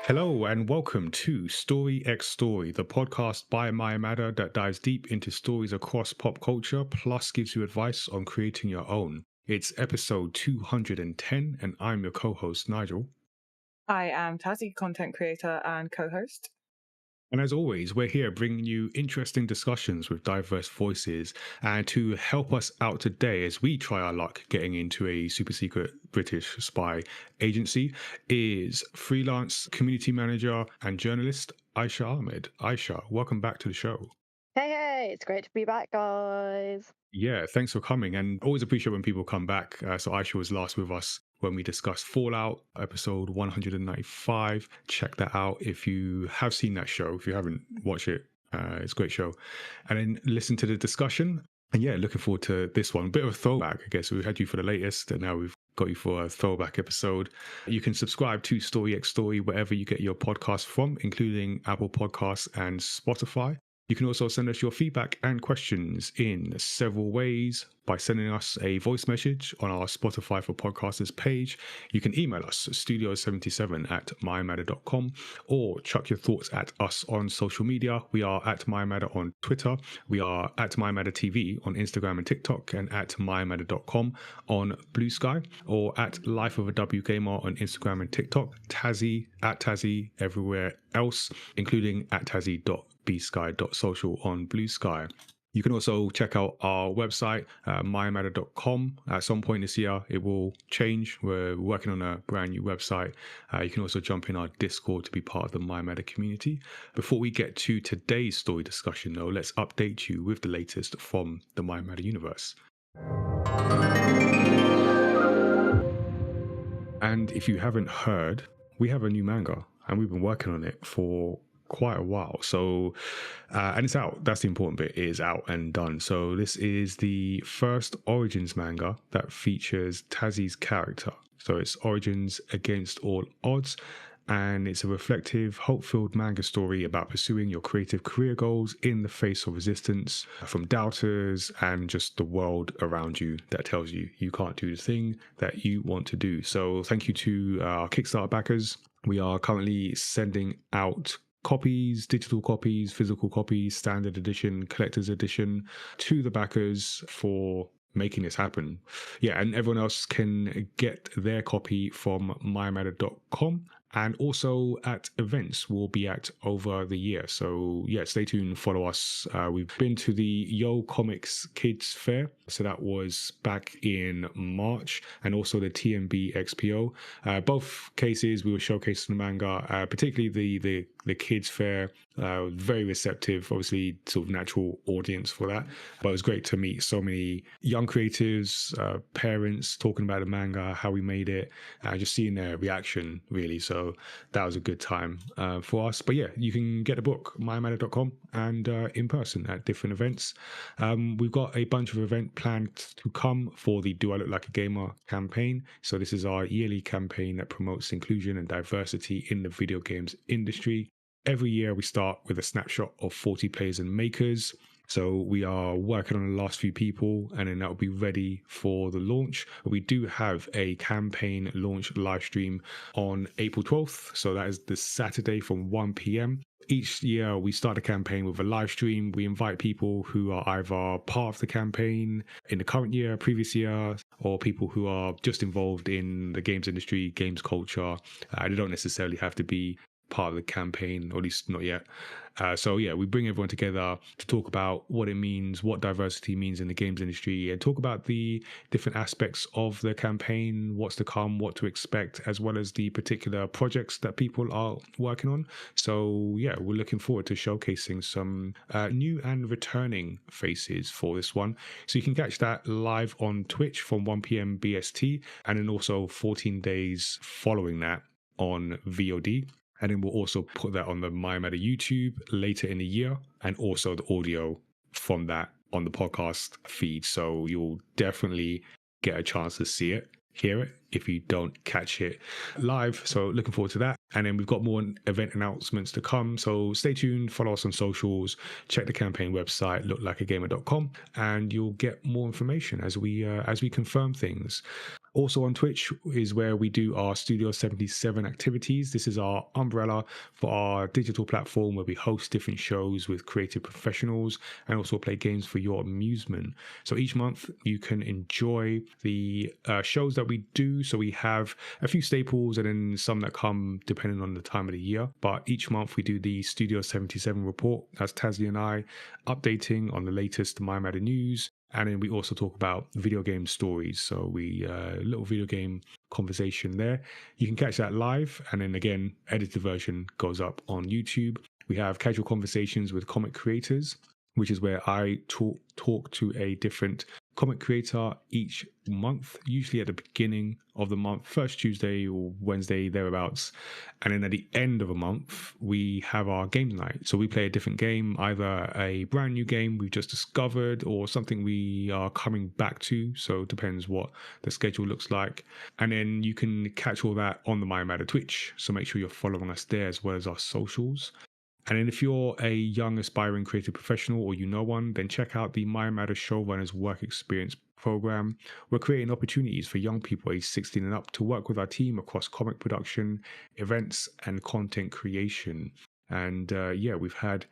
Hello and welcome to Story X Story, the podcast by Maya Madder that dives deep into stories across pop culture, plus gives you advice on creating your own. It's episode 210, and I'm your co-host, Nigel. I am Tazziii, content creator and co-host. And as always, we're here bringing you interesting discussions with diverse voices. And to help us out today as we try our luck getting into a super secret British spy agency is freelance community manager and journalist Aisha Ahmed. Aisha, welcome back to the show. Hey, it's great to be back, guys. Yeah, thanks for coming. And always appreciate when people come back. So Aisha was last with us when we discussed Fallout, episode 195. Check that out if you have seen that show. If you haven't, watch it. It's a great show. And then listen to the discussion. And yeah, looking forward to this one. Bit of a throwback, I guess. We had you for the latest, and now we've got you for a throwback episode. You can subscribe to Story X Story wherever you get your podcast from, including Apple Podcasts and Spotify. You can also send us your feedback and questions in several ways by sending us a voice message on our Spotify for Podcasters page. You can email us studio77@mymatter.com or chuck your thoughts at us on social media. We are at mymatter on Twitter. We are at mymattertv on Instagram and TikTok, and at mymatter.com on Blue Sky, or at Life of a W Gamer on Instagram and TikTok. Tazziii at Tazziii everywhere else, including at tazziii.bsky.social on Blue Sky. You can also check out our website, mymatter.com. At some point this year, it will change. We're working on a brand new website. You can also jump in our Discord to be part of the MyMatter community. Before we get to today's story discussion, though, let's update you with the latest from the MyMatter universe. And if you haven't heard, we have a new manga, and we've been working on it for quite a while. So, and it's out. That's the important bit. It is out and done. So this is the first Origins manga that features Tazzii's character. So it's Origins Against All Odds, and it's a reflective, hope-filled manga story about pursuing your creative career goals in the face of resistance from doubters and just the world around you that tells you you can't do the thing that you want to do. So thank you to our Kickstarter backers. We are currently sending out copies, digital copies, physical copies, standard edition, collector's edition to the backers for making this happen. Yeah, and everyone else can get their copy from mymatter.com, and also at events we'll be at over the year. So yeah, stay tuned, follow us. We've been to the Yo Comics Kids Fair, so that was back in March, and also the TMB XPO. Both cases we were showcasing the manga, particularly the kids fair. Very receptive, obviously sort of natural audience for that, but it was great to meet so many young creatives, parents talking about the manga, how we made it, just seeing their reaction really. So that was a good time for us. But yeah, you can get the book mymatter.com and in person at different events. We've got a bunch of events planned to come for the Do I Look Like a Gamer campaign. So this is our yearly campaign that promotes inclusion and diversity in the video games industry. Every year we start with a snapshot of 40 players and makers. So we are working on the last few people, and then that will be ready for the launch. We do have a campaign launch live stream on April 12th. So that is the Saturday from 1 p.m. Each year we start the campaign with a live stream. We invite people who are either part of the campaign in the current year, previous year, or people who are just involved in the games industry, games culture. They don't necessarily have to be part of the campaign, or at least not yet. So yeah, we bring everyone together to talk about what it means, what diversity means in the games industry, and talk about the different aspects of the campaign, what's to come, what to expect, as well as the particular projects that people are working on. So yeah, we're looking forward to showcasing some new and returning faces for this one. So you can catch that live on Twitch from 1 p.m. BST, and then also 14 days following that on VOD. And then we'll also put that on the MyMatter YouTube later in the year, and also the audio from that on the podcast feed. So you'll definitely get a chance to see it, hear it, if you don't catch it live. So looking forward to that. And then we've got more event announcements to come. So stay tuned, follow us on socials, check the campaign website, looklikeagamer.com, and you'll get more information as we confirm things. Also on Twitch is where we do our Studio 77 activities. This is our umbrella for our digital platform where we host different shows with creative professionals and also play games for your amusement. So each month you can enjoy the shows that we do. So we have a few staples and then some that come depending on the time of the year. But each month we do the Studio 77 report. That's Tazziii and I updating on the latest My Matter news. And then we also talk about video game stories. So we little video game conversation there. You can catch that live. And then again, edited version goes up on YouTube. We have casual conversations with comic creators, which is where I talk to a different comic creator each month, usually at the beginning of the month, first Tuesday or Wednesday, thereabouts. And then at the end of a month, we have our games night. So we play a different game, either a brand new game we've just discovered or something we are coming back to. So it depends what the schedule looks like. And then you can catch all that on the My Matter Twitch. So make sure you're following us there as well as our socials. And then if you're a young aspiring creative professional or you know one, then check out the My Matter Showrunners Work Experience program. We're creating opportunities for young people aged 16 and up to work with our team across comic production, events, and content creation. And we've had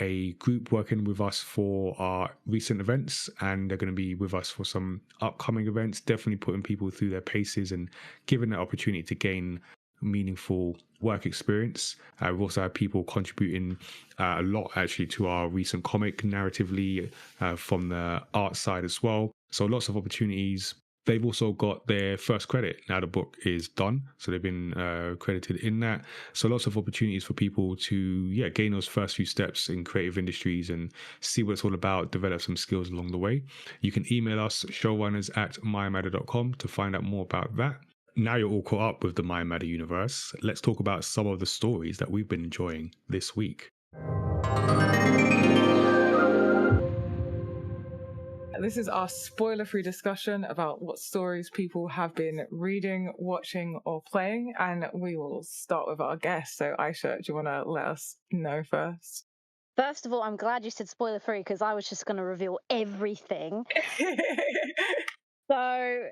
a group working with us for our recent events, and they're going to be with us for some upcoming events, definitely putting people through their paces and giving that opportunity to gain meaningful work experience. We've also had people contributing a lot actually to our recent comic narratively from the art side as well. So lots of opportunities. They've also got their first credit. Now the book is done, so they've been credited in that. So lots of opportunities for people to gain those first few steps in creative industries and see what it's all about, develop some skills along the way. You can email us showrunners@mymatter.com to find out more about that. Now you're all caught up with the My Matter universe. Let's talk about some of the stories that we've been enjoying this week. This is our spoiler-free discussion about what stories people have been reading, watching, or playing, and we will start with our guest. So, Aisha, do you want to let us know first? First of all, I'm glad you said spoiler-free because I was just going to reveal everything. So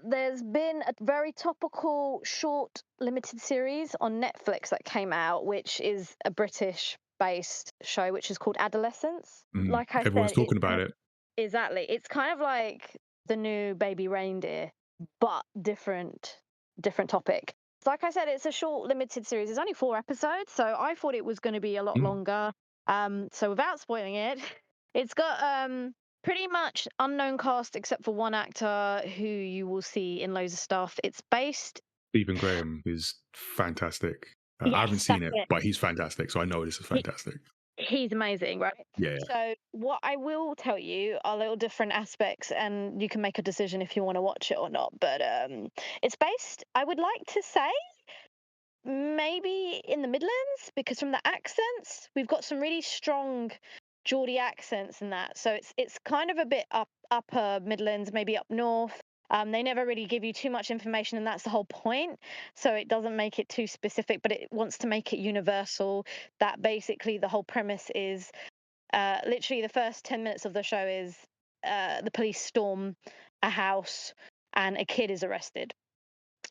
there's been a very topical short limited series on Netflix that came out, which is a British-based show, which is called Adolescence. Like I Everyone's said, talking about it. Exactly. It's kind of like the new Baby Reindeer, but different topic. Like I said, it's a short limited series. It's only 4 episodes, so I thought it was going to be a lot longer. So without spoiling it, it's got pretty much unknown cast except for one actor who you will see in loads of stuff. It's based. Stephen Graham is fantastic. Yes, I haven't seen it, that's it. but he's fantastic. So I know this is fantastic. He's amazing, right? Yeah. So what I will tell you are little different aspects, and you can make a decision if you want to watch it or not. But it's based, I would like to say, maybe in the Midlands, because from the accents, we've got some really strong Geordie accents in that. So it's kind of a bit upper Midlands, maybe up north. They never really give you too much information, and that's the whole point. So it doesn't make it too specific, but it wants to make it universal. That basically the whole premise is literally the first 10 minutes of the show is the police storm a house and a kid is arrested.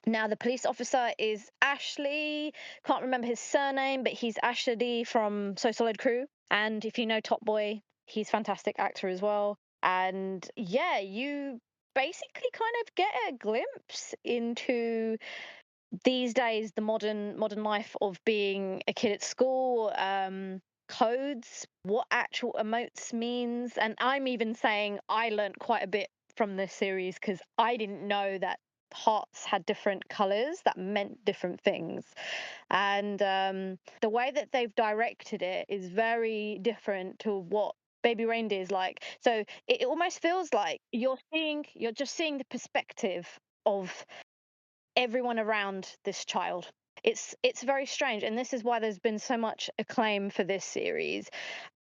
Now, the police officer is Ashley, can't remember his surname, but he's Ashley from So Solid Crew. And if you know Top Boy, he's a fantastic actor as well. And yeah, you basically kind of get a glimpse into these days the modern life of being a kid at school, codes, what actual emotes means. And I'm even saying I learned quite a bit from this series because I didn't know that hearts had different colors that meant different things. And the way that they've directed it is very different to what Baby Reindeer is like. So it almost feels like you're just seeing the perspective of everyone around this child. It's very strange, and this is why there's been so much acclaim for this series.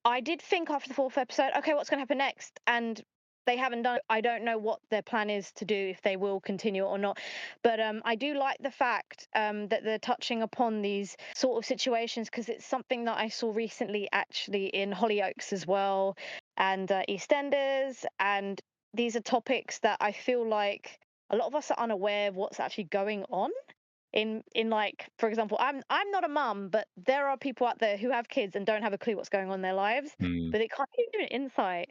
I did think after the 4th episode, okay, what's going to happen next? And they haven't done. I don't know what their plan is to do, if they will continue or not. But I do like the fact that they're touching upon these sort of situations, because it's something that I saw recently actually in Hollyoaks as well, and EastEnders, and these are topics that I feel like a lot of us are unaware of what's actually going on. In like, for example, I'm not a mum, but there are people out there who have kids and don't have a clue what's going on in their lives, but it kind of gives you an insight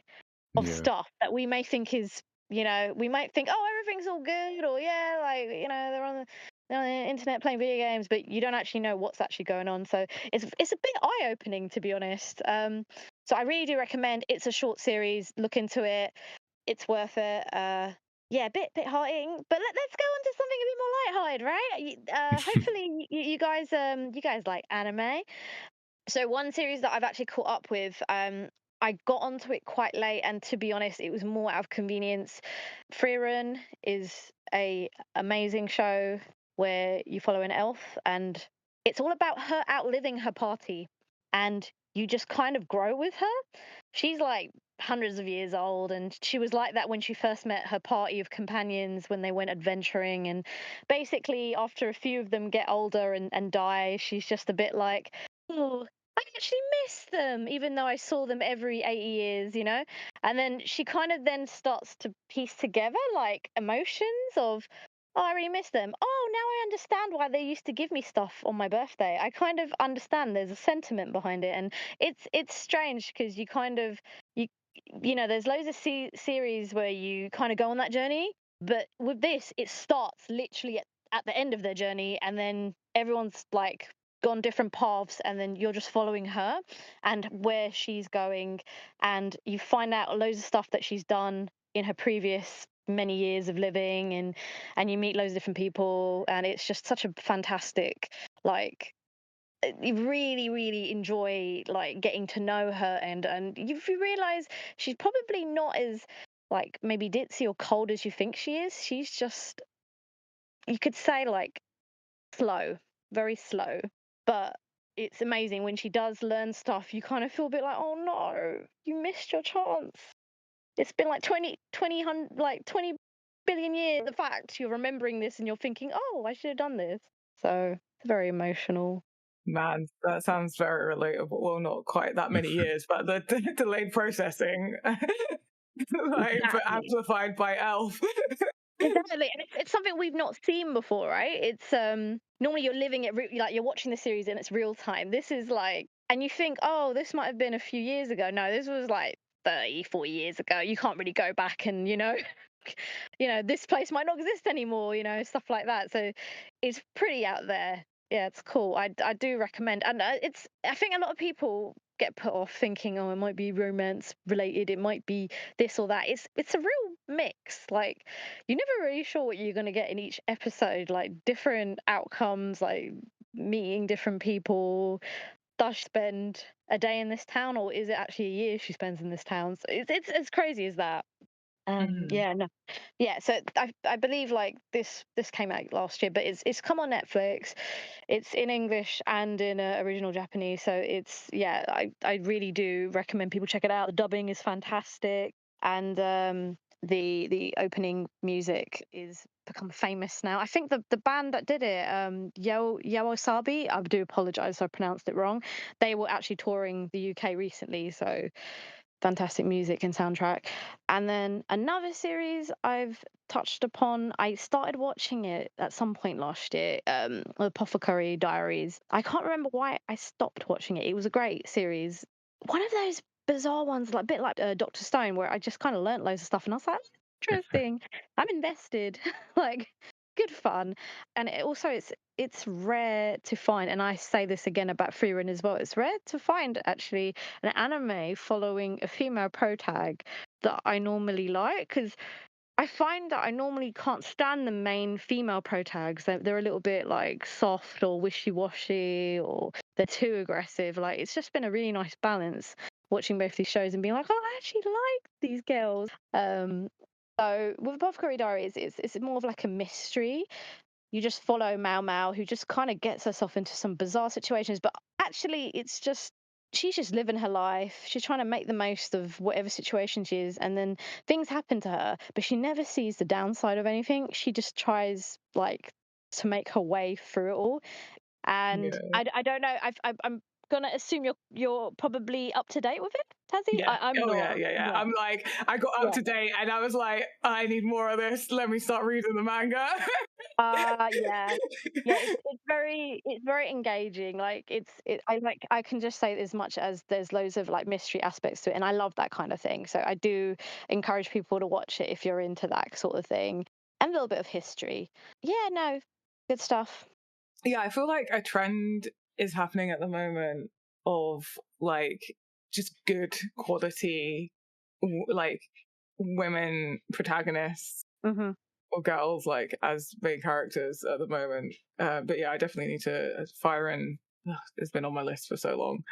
of Yeah. stuff that we may think is, we might think, oh, everything's all good, or yeah, like, they're on the internet playing video games, but you don't actually know what's actually going on. So it's a bit eye opening, to be honest. So I really do recommend. It's a short series. Look into it. It's worth it. Yeah, bit hard-hitting, but let's go on to something a bit more lighthearted, right? Hopefully you guys like anime. So one series that I've actually caught up with, I got onto it quite late, and to be honest, it was more out of convenience. Freelance is a amazing show where you follow an elf, and it's all about her outliving her party, and you just kind of grow with her. She's like hundreds of years old, and she was like that when she first met her party of companions when they went adventuring. And basically, after a few of them get older and die, she's just a bit like, oh, I actually miss them, even though I saw them every 80 years. And then she kind of then starts to piece together like emotions of, oh, I really miss them. Oh, now I understand why they used to give me stuff on my birthday. I kind of understand there's a sentiment behind it. And it's strange because you kind of, there's loads of series where you kind of go on that journey. But with this, it starts literally at the end of their journey, and then everyone's like gone different paths, and then you're just following her and where she's going, and you find out loads of stuff that she's done in her previous many years of living, and you meet loads of different people, and it's just such a fantastic, like, you really really enjoy like getting to know her, and you realize she's probably not as like maybe ditzy or cold as you think she is. She's just, you could say, like, slow, very slow. But it's amazing when she does learn stuff. You kind of feel a bit like, oh no, you missed your chance. It's been like 20 billion years. The fact you're remembering this and you're thinking, oh, I should have done this. So it's very emotional. Man, that sounds very relatable. Well, not quite that many years, but the delayed processing, like, but Exactly. amplified by Elf. Exactly, and it's something we've not seen before, right? It's normally you're living it like you're watching the series and it's real time. This is like, and you think, oh, this might have been a few years ago. No, this was like 30, 40 years ago. You can't really go back and this place might not exist anymore. Stuff like that. So it's pretty out there. Yeah, it's cool. I do recommend, and I think a lot of people get put off thinking, oh, it might be romance related, it might be this or that. It's a real mix. Like, you're never really sure what you're going to get in each episode, like different outcomes, like meeting different people. Does she spend a day in this town, or is it actually a year she spends in this town? So it's as crazy as that. Yeah, no, yeah. So I believe like this came out last year, but it's come on Netflix. It's in English and in original Japanese. So it's, yeah, I really do recommend people check it out. The dubbing is fantastic, and the opening music is become famous now. I think the band that did it, Yawasabi, I do apologize if I pronounced it wrong. They were actually touring the UK recently, so fantastic music and soundtrack. And then another series I've touched upon, I started watching it at some point last year, Apothecary Diaries. I can't remember why I stopped watching it. It was a great series. One of those bizarre ones, like a bit like Dr. Stone, where I just kind of learnt loads of stuff and I was like, interesting. I'm invested. Like, good fun. And it's rare to find, and I say this again about Freerun as well, it's rare to find actually an anime following a female protag that I normally like, because I find that I normally can't stand the main female protags. They're a little bit like soft or wishy-washy, or they're too aggressive. Like, it's just been a really nice balance watching both these shows and being like, oh, I actually like these girls. So with Apothecary Diaries, it's more of like a mystery. You just follow Mao Mao, who just kind of gets herself into some bizarre situations, but actually, it's just she's just living her life. She's trying to make the most of whatever situation she is, and then things happen to her, but she never sees the downside of anything. She just tries like to make her way through it all. And Yeah. I don't know. I'm gonna assume you're probably up to date with it, Tazzy. Yeah. I'm Oh not. yeah. I'm like, I got up to date and I was like, I need more of this. Let me start reading the manga. Yeah. It's very engaging. Like I can just say as much as there's loads of like mystery aspects to it, and I love that kind of thing. So I do encourage people to watch it if you're into that sort of thing, and a little bit of history. Yeah, no, good stuff. Yeah, I feel like a trend is happening at the moment of like just good quality like women protagonists Hmm. or girls like as main characters at the moment. But yeah, I definitely need to fire in. It's been on my list for so long.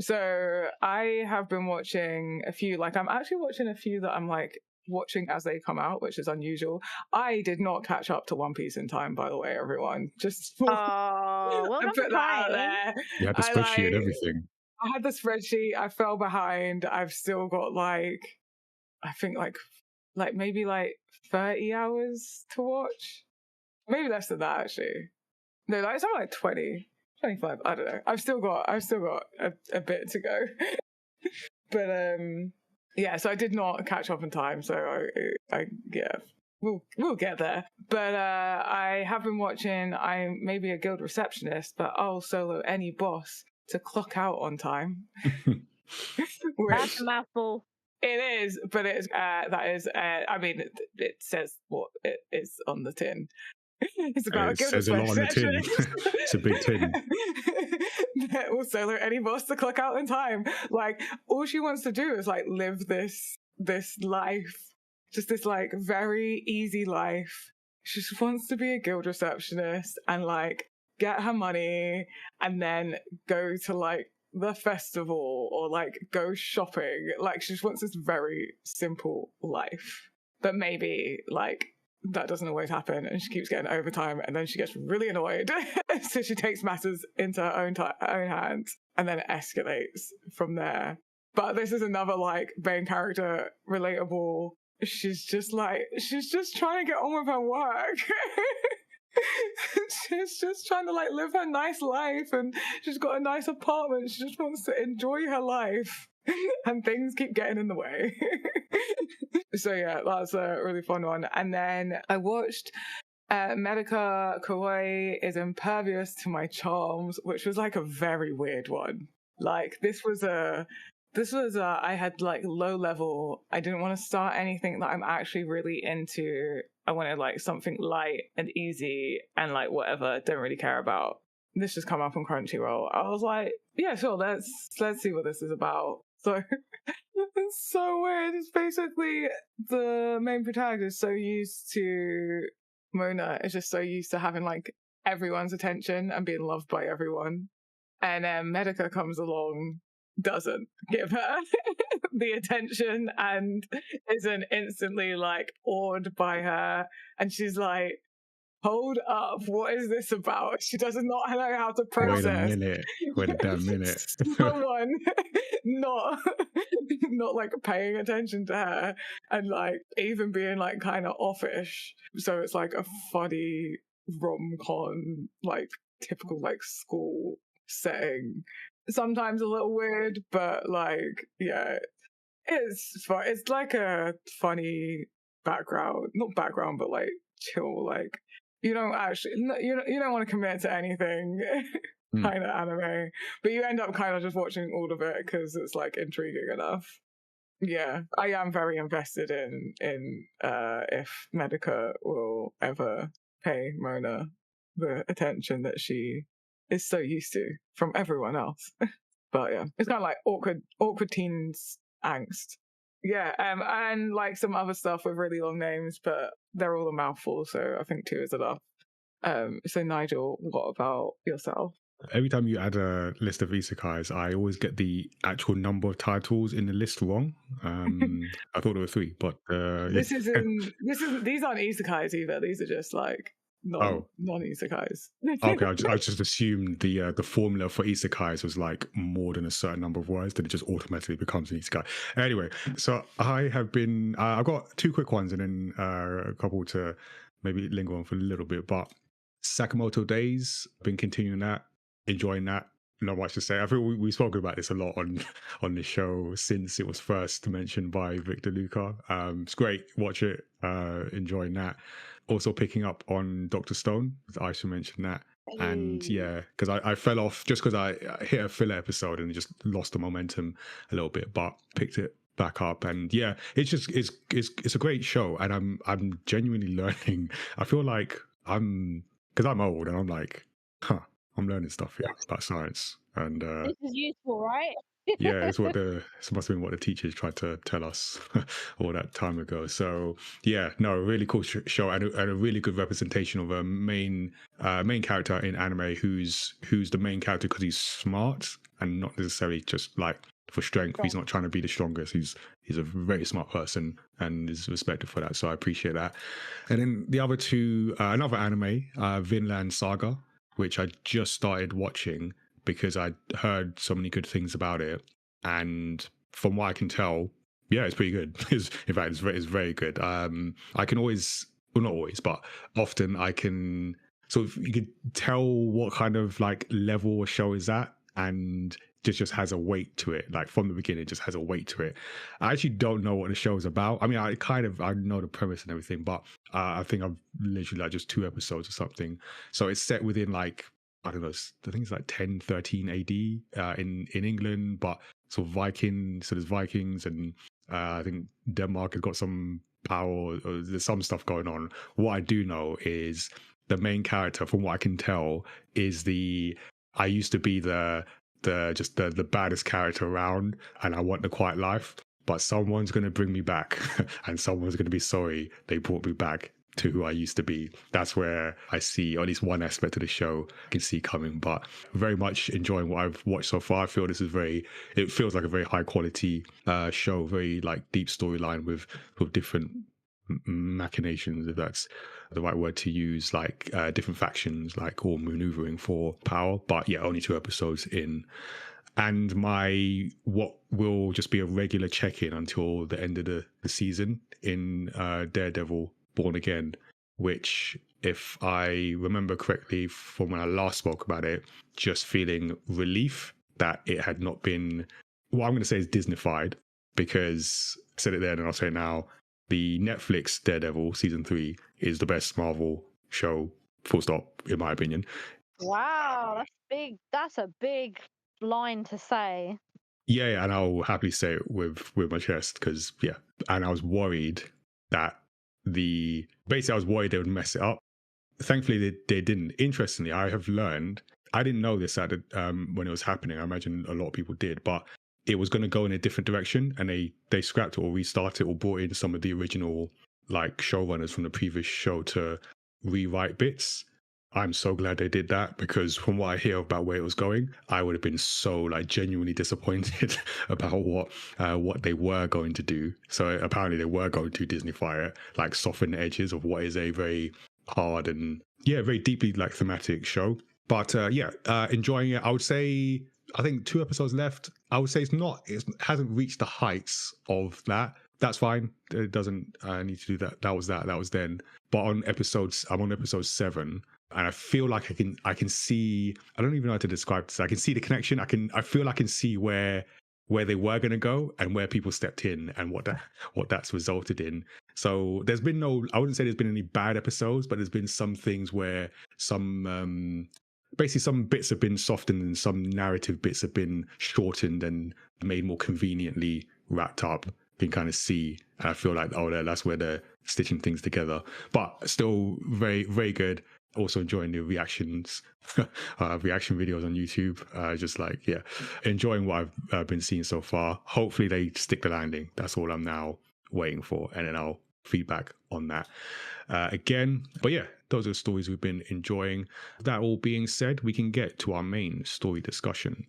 So I have been watching a few, like I'm actually watching a few that I'm like watching as they come out, which is unusual. I did not catch up to One Piece in time, by the way, everyone. Just Oh, I well done for put that out trying. there. You had the I spreadsheet and like everything. I had the spreadsheet, I fell behind. I've still got like I think like maybe like 30 hours to watch. Maybe less than that actually. No, like something like 20, 25. I don't know. I've still got a bit to go. But yeah, so I did not catch up in time, so I yeah. We'll get there. But I have been watching. I'm maybe a guild receptionist, but I'll solo any boss to clock out on time. That's Which a mouthful. it is, but it's that is. I mean, it says what it is on the tin. It's about a It guild says a lot on the tin. receptionist. It's a big tin. That will solo any boss to clock out in time. Like all she wants to do is like live this life, just this like very easy life. She just wants to be a guild receptionist and like get her money and then go to like the festival or like go shopping. Like she just wants this very simple life. But maybe like that doesn't always happen and she keeps getting overtime and then she gets really annoyed. So she takes matters into her own hands and then it escalates from there. But this is another like main character relatable. She's just trying to get on with her work. She's just trying to like live her nice life and she's got a nice apartment. She just wants to enjoy her life. And things keep getting in the way. So yeah, that's a really fun one. And then I watched Medica Kawaii is Impervious to My Charms, which was like a very weird one. Like this was I had like low level. I didn't want to start anything that I'm actually really into. I wanted like something light and easy and like whatever, don't really care about. This just come up on Crunchyroll. I was like, yeah, sure, let's see what this is about. So it's so weird. It's basically the main protagonist is so used to Mona is just so used to having like everyone's attention and being loved by everyone. And then Medica comes along, doesn't give her the attention and isn't instantly like awed by her. And she's like, hold up, what is this about? She does not know how to process. Wait a damn minute. Someone not like paying attention to her and like even being like kind of offish. So it's like a funny rom-com, like typical like school setting. Sometimes a little weird, but like yeah, it's fun. It's like a funny background, not background, but like chill. Like you don't actually, you don't want to commit to anything. Kind of anime, but you end up kind of just watching all of it because it's like intriguing enough. Yeah, I am very invested in if Medica will ever pay Mona the attention that she is so used to from everyone else. But yeah, it's kind of like awkward teens angst. Yeah, and like some other stuff with really long names, but they're all a mouthful, so I think 2 is enough. So Nigel, what about yourself? Every time you add a list of isekais, I always get the actual number of titles in the list wrong. I thought there were 3, but These aren't isekais either. These are just like Oh, non-isekais. okay. I just assumed the formula for isekais was like more than a certain number of words, then it just automatically becomes an isekai. Anyway, so I have been. I've got two quick ones and then a couple to maybe linger on for a little bit. But Sakamoto Days, been continuing that, enjoying that. Not much to say. I think we've spoken about this a lot on the show since it was first mentioned by Victor Luca. It's great. Watch it. Enjoying that. Also picking up on Dr. Stone, as Aisha mentioned that. And yeah, because I fell off just because I hit a filler episode and just lost the momentum a little bit, but picked it back up. And yeah, it's a great show, and I'm genuinely learning. I feel like because I'm old and I'm like, I'm learning stuff here about science, and This is useful, right? yeah, it must have been what the teachers tried to tell us all that time ago. So yeah, no, really cool show, and a really good representation of a main character in anime who's the main character because he's smart and not necessarily just like for strength. He's not trying to be the strongest. He's a very smart person and is respected for that. So I appreciate that. And then the other two, another anime, Vinland Saga, which I just started watching because I heard so many good things about it, and from what I can tell, yeah, it's pretty good. In fact, it's very good. I can always, well, not always, but often I can sort of, you can tell what kind of like level a show is at, and just has a weight to it. Like from the beginning, it just has a weight to it. I actually don't know what the show is about. I mean, I know the premise and everything, but I think I've literally like just 2 episodes or something. So it's set within like, I don't know, I think it's like 10, 13 AD in England, but sort of Viking. So there's Vikings, and I think Denmark has got some power, or there's some stuff going on. What I do know is the main character, from what I can tell, is I used to be the baddest character around, and I want the quiet life, but someone's going to bring me back and someone's going to be sorry they brought me back to who I used to be. That's where I see, or at least one aspect of the show I can see coming. But very much enjoying what I've watched so far. I feel it feels like a very high quality show, very like deep storyline with different machinations, if that's the right word to use, like different factions, like all maneuvering for power. But yeah, only 2 episodes in. And what will just be a regular check-in until the end of the season in Daredevil Born Again, which, if I remember correctly from when I last spoke about it, just feeling relief that it had not been, what I'm going to say is Disneyfied, because I said it then and I'll say it now, the Netflix Daredevil season 3 is the best Marvel show, full stop, in my opinion. Wow, that's big. That's a big line to say. Yeah, and I'll happily say it with my chest, because yeah, and I was worried that basically I was worried they would mess it up. Thankfully they didn't. Interestingly, I have learned, I didn't know this when it was happening. I imagine a lot of people did, but it was going to go in a different direction, and they scrapped it or restarted or brought in some of the original like showrunners from the previous show to rewrite bits. I'm so glad they did that, because from what I hear about where it was going, I would have been so like genuinely disappointed about what they were going to do. So apparently they were going to Disneyfy it, like soften the edges of what is a very hard and very deeply like thematic show. But enjoying it. I would say, I think 2 episodes left. I would say it hasn't reached the heights of that. That's fine. It doesn't need to do that. That was then. But I'm on episode 7, and I feel like I can see, I don't even know how to describe this. I can see the connection. I feel I can see where they were going to go and where people stepped in and what that's resulted in. So there's been I wouldn't say there's been any bad episodes, but there's been some things where basically some bits have been softened and some narrative bits have been shortened and made more conveniently wrapped up. You can kind of see, and I feel like, that's where they're stitching things together. But still very, very good. Also enjoying the reaction videos on YouTube. Just like, enjoying what I've been seeing so far. Hopefully they stick the landing. That's all I'm now waiting for. And then I'll feedback on that again. But yeah, those are the stories we've been enjoying. That all being said, we can get to our main story discussion.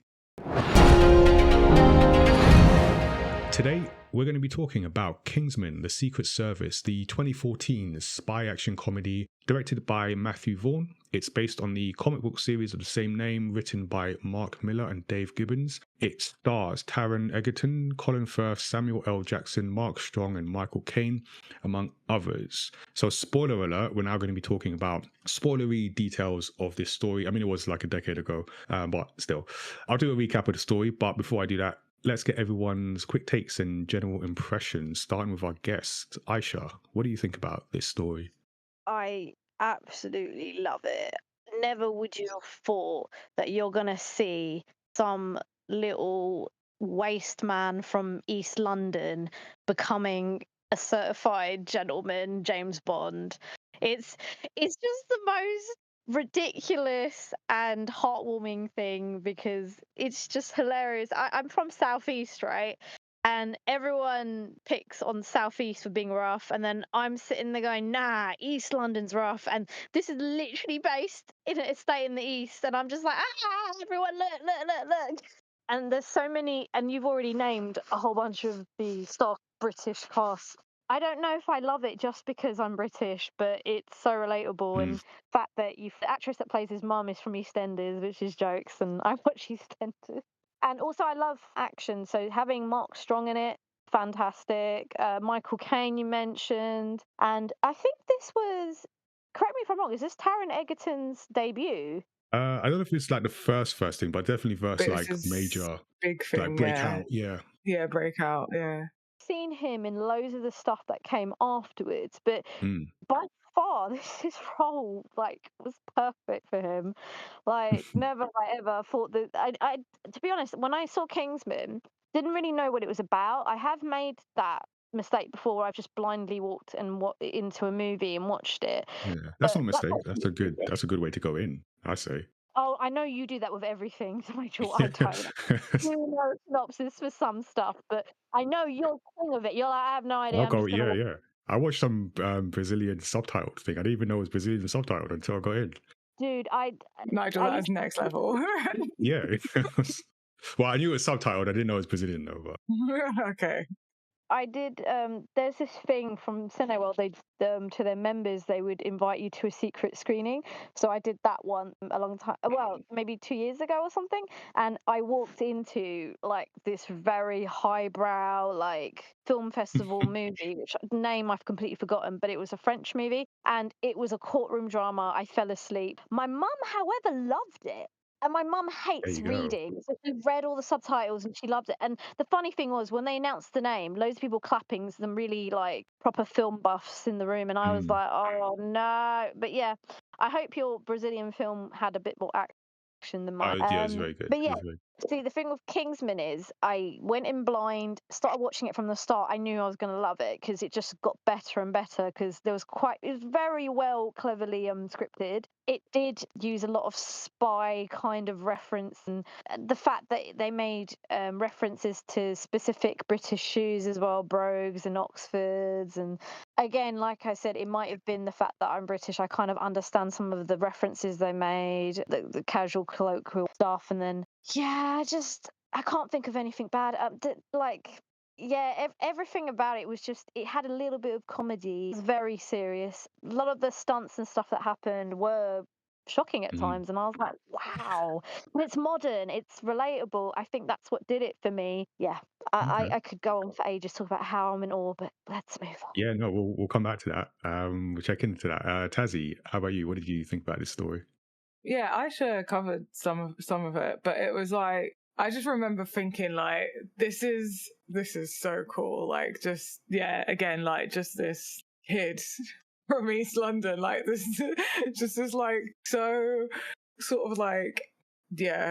Today, We're going to be talking about Kingsman, The Secret Service, the 2014 spy action comedy directed by Matthew Vaughn. It's based on the comic book series of the same name, written by Mark Miller and Dave Gibbons. It stars Taron Egerton, Colin Firth, Samuel L. Jackson, Mark Strong, and Michael Caine, among others. So, spoiler alert, we're now going to be talking about spoilery details of this story. I mean, it was like a decade ago, but still. I'll do a recap of the story, but before I do that, let's get everyone's quick takes and general impressions, starting with our guest. Aisha, what do you think about this story? I absolutely love it. Never would you have thought that you're going to see some little waste man from East London becoming a certified gentleman James Bond. It's just the most ridiculous and heartwarming thing because it's just hilarious. I'm from Southeast, right? And everyone picks on Southeast for being rough, and then I'm sitting there going, nah, East London's rough, and this is literally based in a estate in the East, and I'm just like, everyone, look. And there's so many, and you've already named a whole bunch of the stock British cast. I don't know if I love it just because I'm British, but it's so relatable. And the fact that the actress that plays his mum is from EastEnders, which is jokes, and I watch EastEnders. And also, I love action. So having Mark Strong in it, fantastic. Michael Caine, you mentioned. And I think this was, correct me if I'm wrong, is this Taron Egerton's debut? I don't know if it's like the first thing, but definitely first But like it's his major big thing, like breakout. Yeah. Yeah, breakout, yeah. Seen him in loads of the stuff that came afterwards, but by far this role like was perfect for him. Like never have I ever thought that I to be honest, when I saw Kingsman, didn't really know what it was about. I have made that mistake before where I've just blindly walked and into a movie and watched it. Yeah. That's not a But mistake. That's a good way to go in, I say. oh, I know you do that with everything, so Rachel, I don't. You know synopsis for some stuff, but I know you're king of it. You're like, I have no idea. I'll I'm go, just gonna. yeah. I watched some Brazilian subtitled thing. I didn't even know it was Brazilian subtitled until I got in. Dude, Nigel, that is next level. Yeah. Well, I knew it was subtitled. I didn't know it was Brazilian though. But Okay. I did. There's this thing from Cineworld. They to their members, they would invite you to a secret screening. So I did that one a long time. Well, maybe 2 years ago or something. And I walked into like this very highbrow like film festival movie, which name I've completely forgotten, but it was a French movie, and it was a courtroom drama. I fell asleep. My mum, however, loved it. And my mum there hates you go. reading, so she read all the subtitles and she loved it. And the funny thing was, when they announced the name, loads of people clapping, some really like proper film buffs in the room, and I was like, oh no. But yeah, I hope your Brazilian film had a bit more action than mine. Yeah, it's very good. But yeah, It's very see, the thing with Kingsman is I went in blind, started watching it from the start. I knew I was going to love it because it just got better and better because it was very well, cleverly scripted. It did use a lot of spy kind of reference, and the fact that they made references to specific British shoes as well, brogues and Oxfords. And again, like I said, it might have been the fact that I'm British. I kind of understand some of the references they made, the casual colloquial stuff, and then yeah, I can't think of anything bad. Everything about it was just, it had a little bit of comedy. It was very serious. A lot of the stunts and stuff that happened were shocking at times, and I was like, wow. And it's modern, it's relatable. I think that's what did it for me. Yeah, I could go on for ages talking about how I'm in awe, but let's move on. Yeah, no, we'll come back to that. We'll check into that. Tazziii, how about you? What did you think about this story? Yeah, Aisha covered some of it, but it was like I just remember thinking like this is so cool. Like just again, like just this kid from East London, like this just this like so sort of like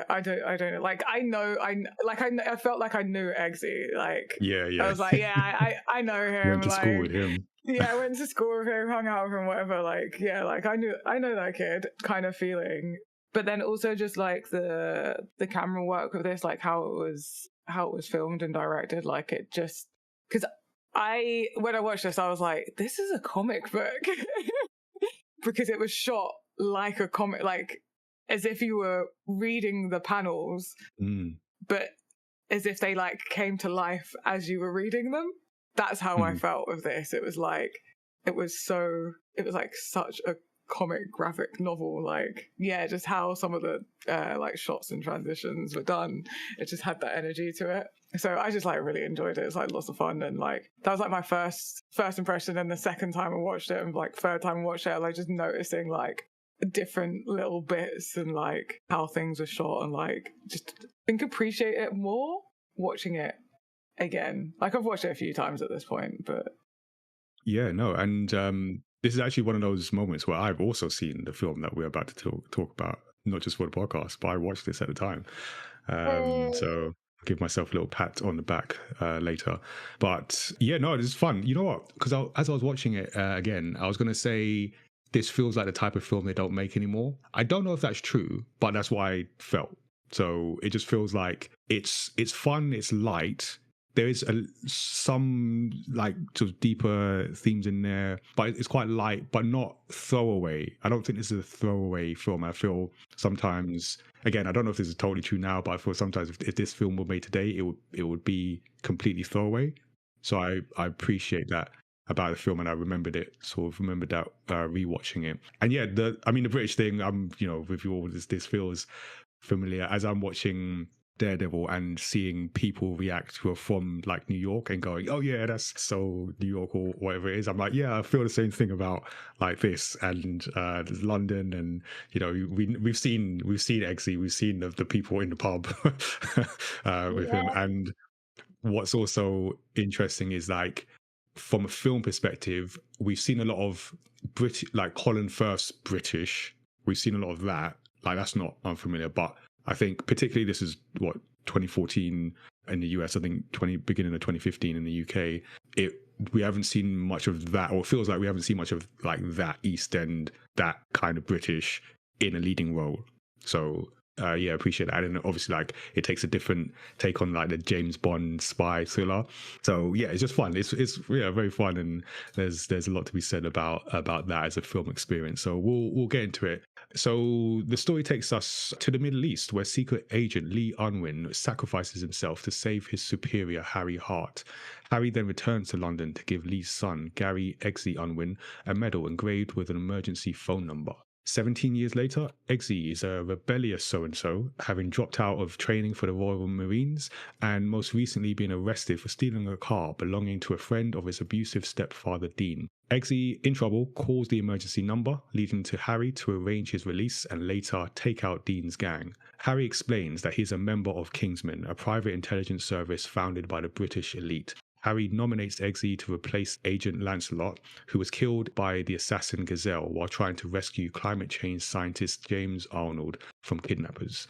I don't know. Like I felt like I knew Eggsy. Like Yeah. I was like, I know him. Went to like, school with him. Yeah, I went to school with him, hung out with him, whatever. Like, yeah, like I know that kid kind of feeling. But then also just like the camera work with this, like how it was filmed and directed, like it just because when I watched this, I was like, this is a comic book because it was shot like a comic, like as if you were reading the panels, but as if they like came to life as you were reading them. That's how I felt with this. It was like such a comic graphic novel, like, yeah, just how some of the like shots and transitions were done. It just had that energy to it. So I just like really enjoyed it. It's like lots of fun, and like that was like my first impression. And the second time I watched it and like third time I watched it, I like just noticing like different little bits and like how things were shot, and like just think appreciate it more watching it again. Like I've watched it a few times at this point, but yeah, no, and this is actually one of those moments where I've also seen the film that we're about to talk about, not just for the podcast, but I watched this at the time. So I'll give myself a little pat on the back later. But yeah, no, this is fun. You know what? Because as I was watching it again, I was going to say this feels like the type of film they don't make anymore. I don't know if that's true, but that's what I felt. So it just feels like it's fun, it's light. There is some like sort of deeper themes in there, but it's quite light, but not throwaway. I don't think this is a throwaway film. I feel sometimes, again, I don't know if this is totally true now, but I feel sometimes if this film were made today, it would be completely throwaway. So I appreciate that about the film, and I remembered that rewatching it. And yeah, the British thing, with you all, this feels familiar as I'm watching Daredevil and seeing people react who are from like New York and going, oh yeah, that's so New York or whatever it is. I'm like, yeah, I feel the same thing about like this and London, and we've seen Eggsy, we've seen the people in the pub with him. And what's also interesting is like from a film perspective, we've seen a lot of like Colin Firth's British. We've seen a lot of that. Like that's not unfamiliar, but I think particularly this is 2014 in the US. I think beginning of 2015 in the UK. We haven't seen much of that, or it feels like we haven't seen much of like that East End, that kind of British in a leading role. So yeah, I appreciate that. And obviously, like it takes a different take on like the James Bond spy thriller. So yeah, it's just fun. It's very fun, and there's a lot to be said about that as a film experience. So we'll get into it. So the story takes us to the Middle East, where secret agent Lee Unwin sacrifices himself to save his superior Harry Hart. Harry then returns to London to give Lee's son, Gary Eggsy Unwin, a medal engraved with an emergency phone number. 17 years later, Eggsy is a rebellious so-and-so, having dropped out of training for the Royal Marines and most recently been arrested for stealing a car belonging to a friend of his abusive stepfather, Dean. Eggsy, in trouble, calls the emergency number, leading to Harry to arrange his release and later take out Dean's gang. Harry explains that he's a member of Kingsman, a private intelligence service founded by the British elite. Harry nominates Eggsy to replace Agent Lancelot, who was killed by the assassin Gazelle while trying to rescue climate change scientist James Arnold from kidnappers.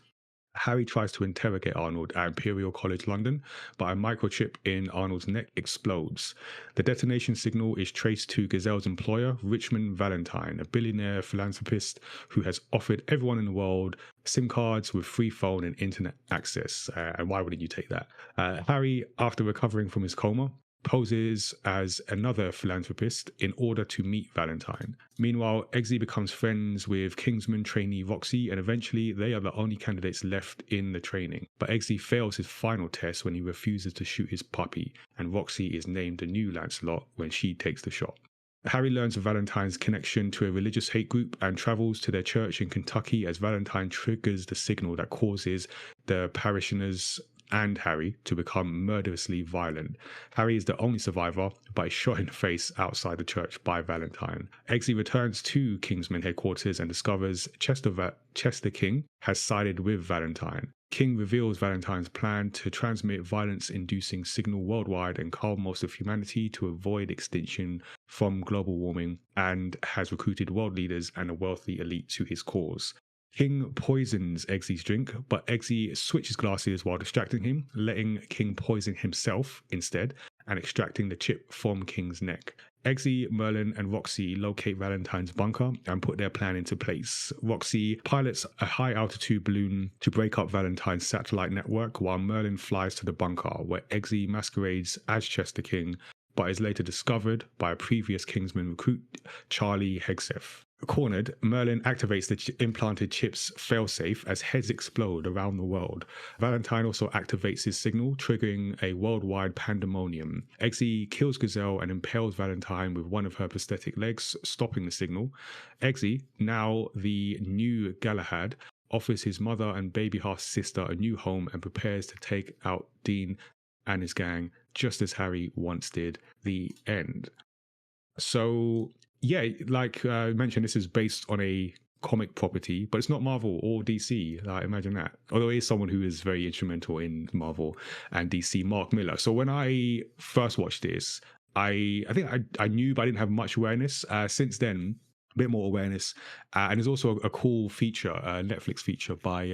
Harry tries to interrogate Arnold at Imperial College London, but a microchip in Arnold's neck explodes. The detonation signal is traced to Gazelle's employer, Richmond Valentine, a billionaire philanthropist who has offered everyone in the world SIM cards with free phone and internet access. And why wouldn't you take that? Harry, after recovering from his coma, poses as another philanthropist in order to meet Valentine. Meanwhile, Eggsy becomes friends with Kingsman trainee Roxy, and eventually they are the only candidates left in the training. But Eggsy fails his final test when he refuses to shoot his puppy, and Roxy is named the new Lancelot when she takes the shot. Harry learns of Valentine's connection to a religious hate group and travels to their church in Kentucky as Valentine triggers the signal that causes the parishioners and Harry to become murderously violent. Harry is the only survivor, but is shot in the face outside the church by Valentine. Eggsy returns to Kingsman headquarters and discovers Chester King has sided with Valentine. King reveals Valentine's plan to transmit violence-inducing signal worldwide and calm most of humanity to avoid extinction from global warming, and has recruited world leaders and a wealthy elite to his cause. King poisons Eggsy's drink, but Eggsy switches glasses while distracting him, letting King poison himself instead and extracting the chip from King's neck. Eggsy, Merlin, and Roxy locate Valentine's bunker and put their plan into place. Roxy pilots a high-altitude balloon to break up Valentine's satellite network, while Merlin flies to the bunker, where Eggsy masquerades as Chester King, but is later discovered by a previous Kingsman recruit, Charlie Hegseth. Cornered, Merlin activates the implanted chip's failsafe as heads explode around the world. Valentine also activates his signal, triggering a worldwide pandemonium. Eggsy kills Gazelle and impales Valentine with one of her prosthetic legs, stopping the signal. Eggsy, now the new Galahad, offers his mother and baby half sister a new home and prepares to take out Dean and his gang, just as Harry once did. The end. So, yeah, like I mentioned, this is based on a comic property, but it's not Marvel or DC. Like, imagine that. Although he is someone who is very instrumental in Marvel and DC, Mark Miller. So when I first watched this, I think I knew, but I didn't have much awareness. Since then, a bit more awareness. And there's also a cool feature, a Netflix feature by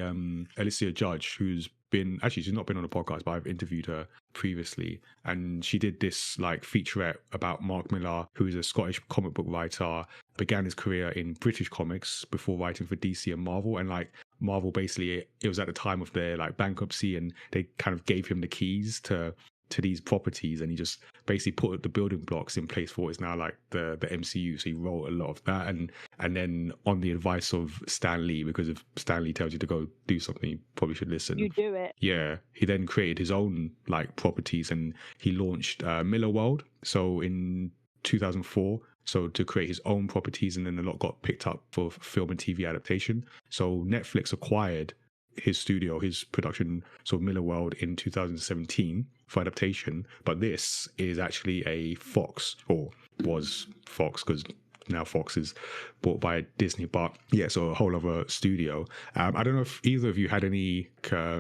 Alicia Judge, who's been, actually, she's not been on the podcast, but I've interviewed her previously. And she did this like featurette about Mark Millar, who is a Scottish comic book writer, began his career in British comics before writing for DC and Marvel. And like Marvel, basically, it was at the time of their like bankruptcy, and they kind of gave him the keys to these properties, and he just basically put the building blocks in place for what is now like the MCU. So he wrote a lot of that, and then on the advice of Stan Lee, because if Stan Lee tells you to go do something, you probably should listen. You do it. Yeah, he then created his own like properties, and he launched Miller World. So in 2004. So to create his own properties, and then a lot got picked up for film and TV adaptation. So Netflix acquired his studio, his production, so Miller World, in 2017 for adaptation. But this is actually a Fox, or was Fox, because now Fox is bought by Disney. But yeah, so a whole other studio. I don't know if either of you had any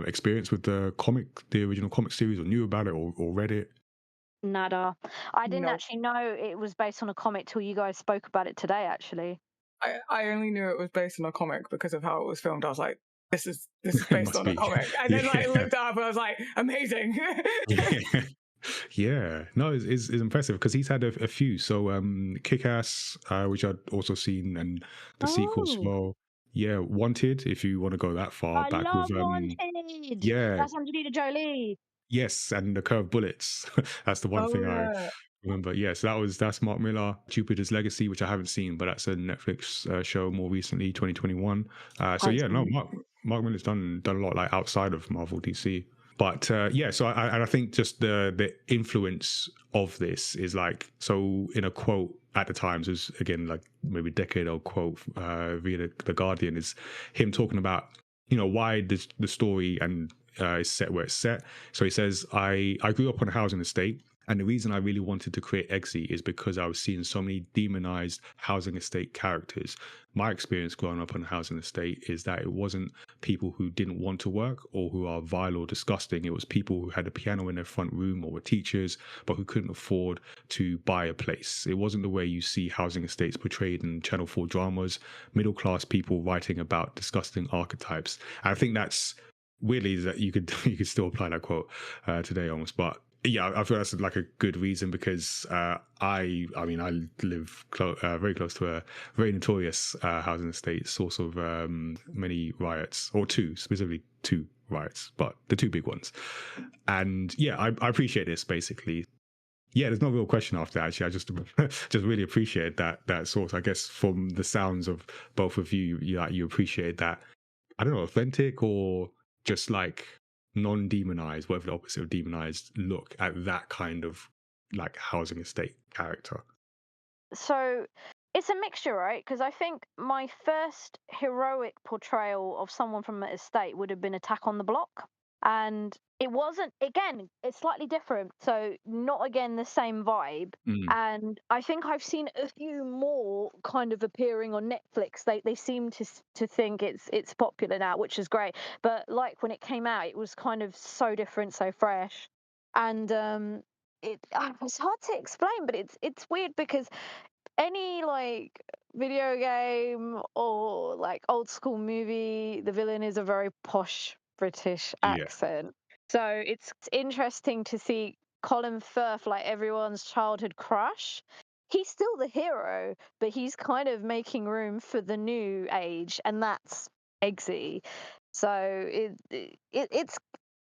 experience with the original comic series, or knew about it, or read it. Nada. I didn't No. actually know it was based on a comic till you guys spoke about it today, actually. I only knew it was based on a comic because of how it was filmed. I was like, this is based on a comic. And then like looked up and I was like, amazing. Yeah, no, it's impressive because he's had a few. So Kick-Ass, which I'd also seen, and the sequels. Well, yeah, Wanted, if you want to go that far I back love with Wanted. yeah, That's Angelina Jolie. yes, and the Curved Bullets. That's the one thing I remember. Yes, that's Mark Millar. Jupiter's Legacy, which I haven't seen, but that's a Netflix show more recently, 2021. So yeah, no, Mark Millar's done a lot like outside of Marvel, DC. But yeah, so I think just the influence of this is like, so in a quote at the Times, was again like maybe a decade old quote via the Guardian, is him talking about, you know, why the story and is set where it's set. So he says, I grew up on a housing estate, and the reason I really wanted to create Eggsy is because I was seeing so many demonized housing estate characters. My experience growing up on a housing estate is that it wasn't people who didn't want to work or who are vile or disgusting. It was people who had a piano in their front room or were teachers, but who couldn't afford to buy a place. It wasn't the way you see housing estates portrayed in Channel 4 dramas, middle-class people writing about disgusting archetypes. And I think that's, weirdly, that you could still apply that quote today almost, but yeah, I feel that's like a good reason, because I live very close to a very notorious housing estate, source of many riots, or specifically two riots, but the two big ones. And yeah, I appreciate this basically. Yeah, there's no real question after that, actually. I just really appreciate that source. I guess from the sounds of both of you, you appreciate that, I don't know, authentic or just like non-demonized, whatever the opposite of demonized, look at that kind of like housing estate character. So it's a mixture, right? Because I think my first heroic portrayal of someone from an estate would have been Attack on the Block. And it wasn't, again, it's slightly different. So not again the same vibe. And I think I've seen a few more kind of appearing on Netflix. They seem to think it's popular now, which is great. But like when it came out, it was kind of so different, so fresh. And it's hard to explain, but it's weird because any like video game or like old school movie, the villain is a very posh British accent. So it's interesting to see Colin Firth, like everyone's childhood crush. He's still the hero, but he's kind of making room for the new age, and that's Eggsy. So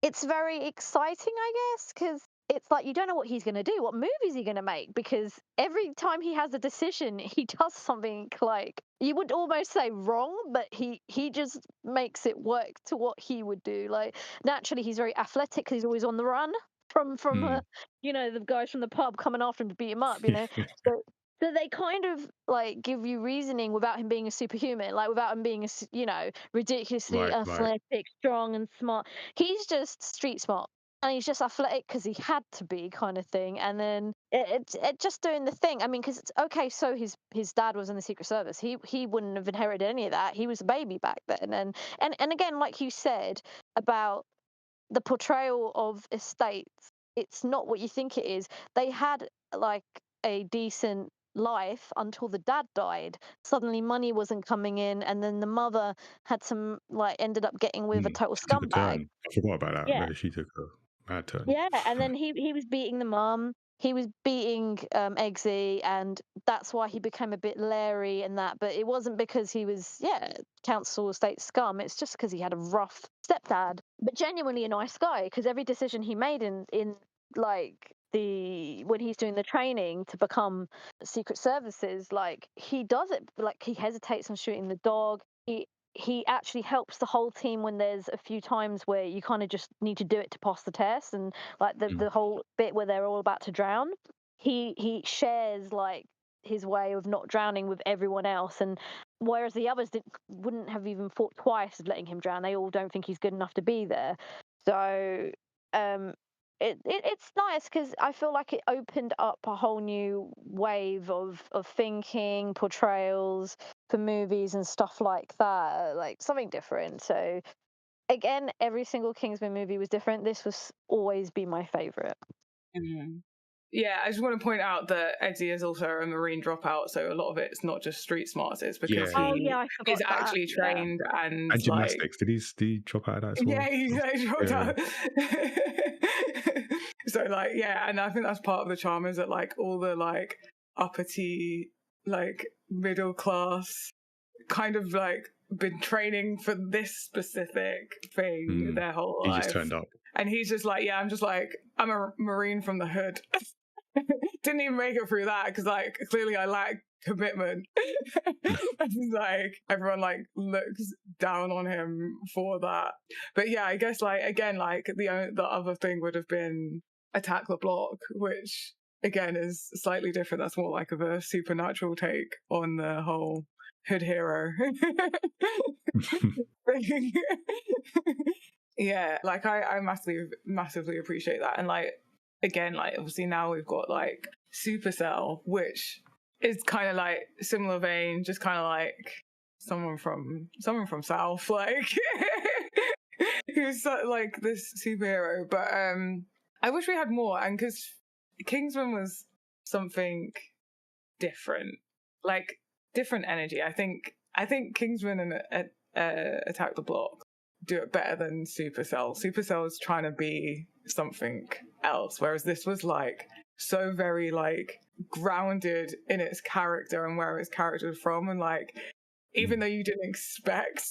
it's very exciting, I guess, because it's like you don't know what he's going to do. What move is he going to make? Because every time he has a decision, he does something like you would almost say wrong, but he just makes it work to what he would do. Like naturally, he's very athletic because he's always on the run from the guys from the pub coming after him to beat him up. So. So they kind of like give you reasoning without him being a superhuman, like without him being ridiculously Right. athletic, strong, and smart. He's just street smart, and he's just athletic because he had to be, kind of thing. And then it just doing the thing. I mean, because it's okay. So his dad was in the Secret Service. He wouldn't have inherited any of that. He was a baby back then. And again, like you said about the portrayal of estates, it's not what you think it is. They had like a decent life until the dad died. Suddenly money wasn't coming in, and then the mother had ended up getting with a total She took a scumbag. turn. I forgot about that. Yeah. Yeah, she took a bad turn. Yeah, and then he was beating the mum. He was beating Eggsy, and that's why he became a bit leery and that. But it wasn't because he was council estate scum. It's just because he had a rough stepdad, but genuinely a nice guy. Because every decision he made in like when he's doing the training to become Secret Services, like he does it, like he hesitates on shooting the dog. He actually helps the whole team when there's a few times where you kind of just need to do it to pass the test, and like the whole bit where they're all about to drown, he shares like his way of not drowning with everyone else, and whereas the others wouldn't have even thought twice of letting him drown. They all don't think he's good enough to be there. So it's nice because I feel like it opened up a whole new wave of thinking, portrayals for movies and stuff like that, like something different. So again, every single Kingsman movie was different. This was always be my favorite. Yeah, I just want to point out that Eggsy is also a Marine dropout, so a lot of it's not just street smarts, it's because he is actually trained and gymnastics. Did he drop out of that as well? Yeah, he dropped out. So and I think that's part of the charm, is that like all the like uppity, like middle class kind of like been training for this specific thing their whole life. He just turned up. And he's just like, I'm a Marine from the hood. Didn't even make it through that because like clearly I lack commitment. And like everyone like looks down on him for that. But yeah, I guess like again, like the other thing would have been attack the block, which again is slightly different. That's more like of a supernatural take on the whole hood hero thing. Yeah, like I massively appreciate that. And like again, like obviously now we've got like Supercell, which is kind of like similar vein, just kind of like someone from South, like who's like this superhero. But I wish we had more, and because Kingsman was something different, like different energy. I think Kingsman and Attack the Block do it better than Supercell. Supercell is trying to be something else, whereas this was like so very like grounded in its character and where its character is from, and like even though you didn't expect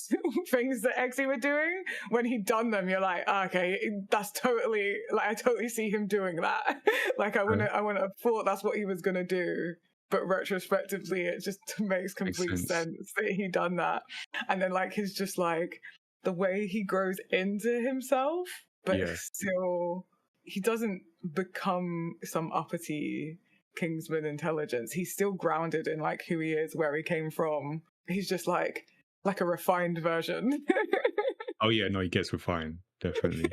things that Eggsy were doing, when he'd done them, you're like, okay, that's totally like I totally see him doing that. Like I wouldn't have thought that's what he was gonna do. But retrospectively, it just makes complete sense that he done that. And then like he's just like the way he grows into himself, but still he doesn't become some uppity Kingsman intelligence. He's still grounded in like who he is, where he came from. He's just like a refined version. Oh yeah, no, he gets refined, definitely.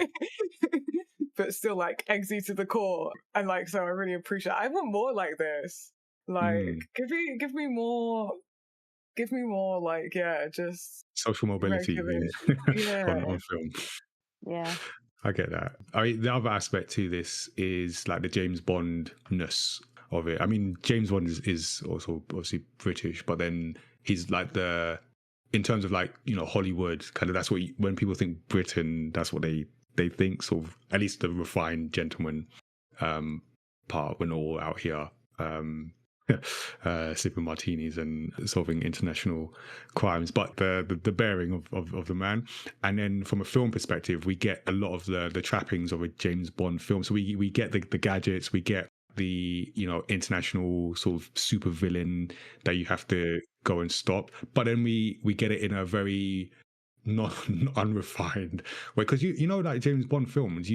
But still like Eggsy to the core. And like so I really appreciate it. I want more like this. Like give me more like just social mobility on film. Yeah, I get that. I mean, the other aspect to this is like the James Bond-ness of it. I mean, James Bond is also obviously British, but then he's like in terms of like, you know, Hollywood, kind of that's what when people think Britain, that's what they think, sort of, at least the refined gentleman part when all out here. sipping martinis and solving international crimes, but the bearing of the man. And then from a film perspective, we get a lot of the trappings of a James Bond film. So we get the gadgets, we get the international sort of super villain that you have to go and stop, but then we get it in a very not unrefined way, because like James Bond films,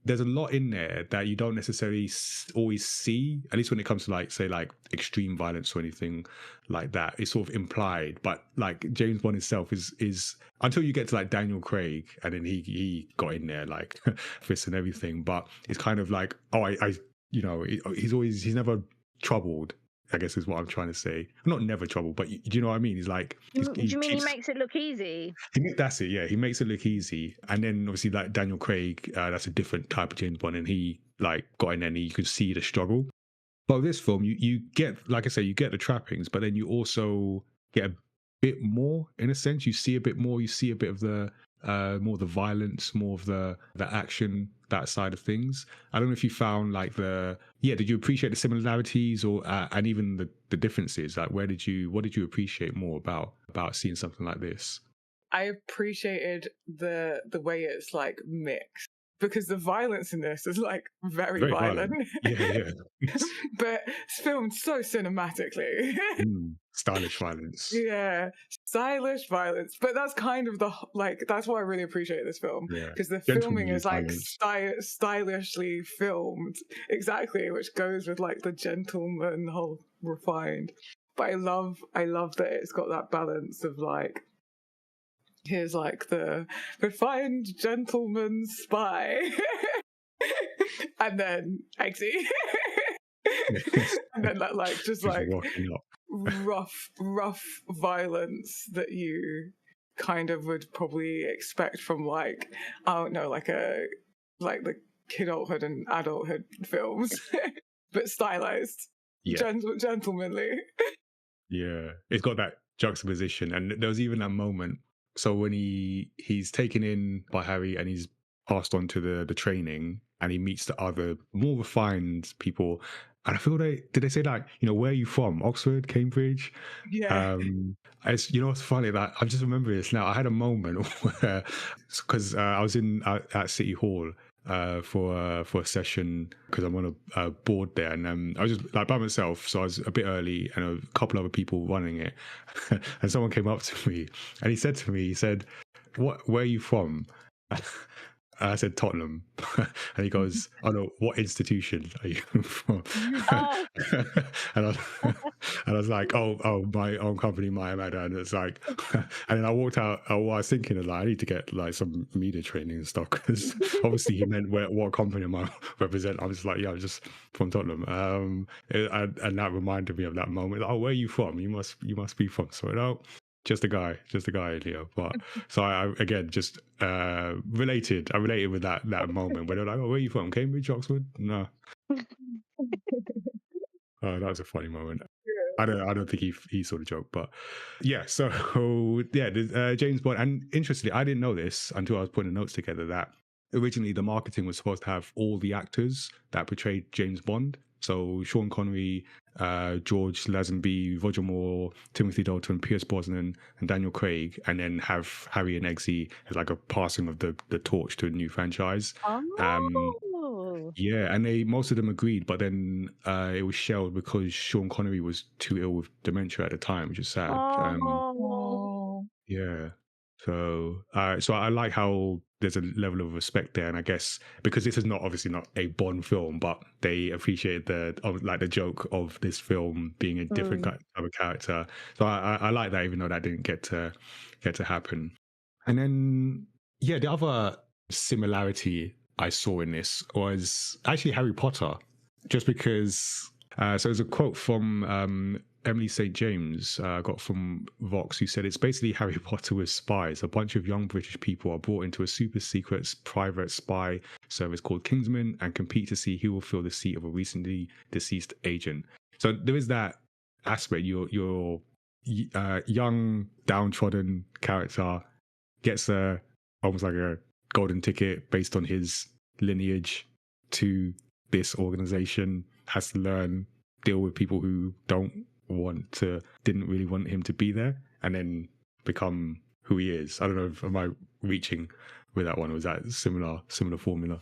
there's a lot in there that you don't necessarily always see, at least when it comes to like extreme violence or anything like that. It's sort of implied, but like James Bond itself is until you get to like Daniel Craig, and then he got in there like fists and everything, but it's kind of like, oh, I he's never troubled, I guess is what I'm trying to say. Not never trouble, but do you know what I mean? He's like, Do you mean he makes it look easy? That's it, yeah. He makes it look easy. And then obviously like Daniel Craig, that's a different type of James Bond, and he like got in there and you could see the struggle. But with this film, you get, like I say, you get the trappings, but then you also get a bit more, in a sense. You see a bit more, you see a bit of the more of the violence, more of the action, that side of things. I don't know if you found like did you appreciate the similarities or and even the differences? Like what did you appreciate more about seeing something like this? I appreciated the way it's like mixed, because the violence in this is like very violent. Yeah. But it's filmed so cinematically. Stylish violence. Yeah, stylish violence. But that's kind of that's why I really appreciate this film, because the filming is like stylishly filmed, exactly, which goes with like the gentleman whole refined. But I love that it's got that balance of like, here's like the refined gentleman spy, and then Eggsy, and then that like just like rough violence that you kind of would probably expect from like, I don't know, like the kidulthood and adulthood films, but stylized, gentlemanly. Yeah, it's got that juxtaposition, and there was even that moment. So when he's taken in by Harry and he's passed on to the training, and he meets the other more refined people, and I feel did they say like, where are you from? Oxford, Cambridge? Yeah. It's, what's funny, that I just remember this now. I had a moment where, because I was at City Hall for a session, because I'm on a board there, and I was just like by myself, so I was a bit early, and a couple other people running it, and someone came up to me and he said, where are you from? I said Tottenham, and he goes, "Oh no, what institution are you from?" Oh. and I was like, "Oh, my own company, my Amada." And it's like, and then I walked out. I was thinking, like, I need to get like some media training and stuff, because obviously he meant what company am I represent. I was like, "Yeah, I'm just from Tottenham," and that reminded me of that moment. Oh, where are you from? You must be from. So no. Just a guy, Leo. But so I again just related. I related with that moment where they're like, "Oh, where are you from? Cambridge, Oxford?" No. Oh, that was a funny moment. I don't think he saw the joke, but yeah. So yeah, James Bond. And interestingly, I didn't know this until I was putting the notes together, that originally the marketing was supposed to have all the actors that portrayed James Bond. So Sean Connery, George Lazenby, Roger Moore, Timothy Dalton, Pierce Brosnan, and Daniel Craig, and then have Harry and Eggsy as like a passing of the torch to a new franchise. Yeah, and most of them agreed, but then it was shelved because Sean Connery was too ill with dementia at the time, which is sad. Yeah. So I like how there's a level of respect there, and I guess because this is obviously not a Bond film, but they appreciate the joke of this film being a different kind of character. So I like that, even though that didn't get to happen. And then the other similarity I saw in this was actually Harry Potter, just because. So there's a quote from Emily St. James, got from Vox, who said, "It's basically Harry Potter with spies. A bunch of young British people are brought into a super secret private spy service called Kingsman and compete to see who will fill the seat of a recently deceased agent." So there is that aspect. Your young, downtrodden character gets almost like a golden ticket based on his lineage to this organization, has to learn deal with people who didn't really want him to be there, and then become who he is. I don't know if am I reaching with that one, or was that similar formula?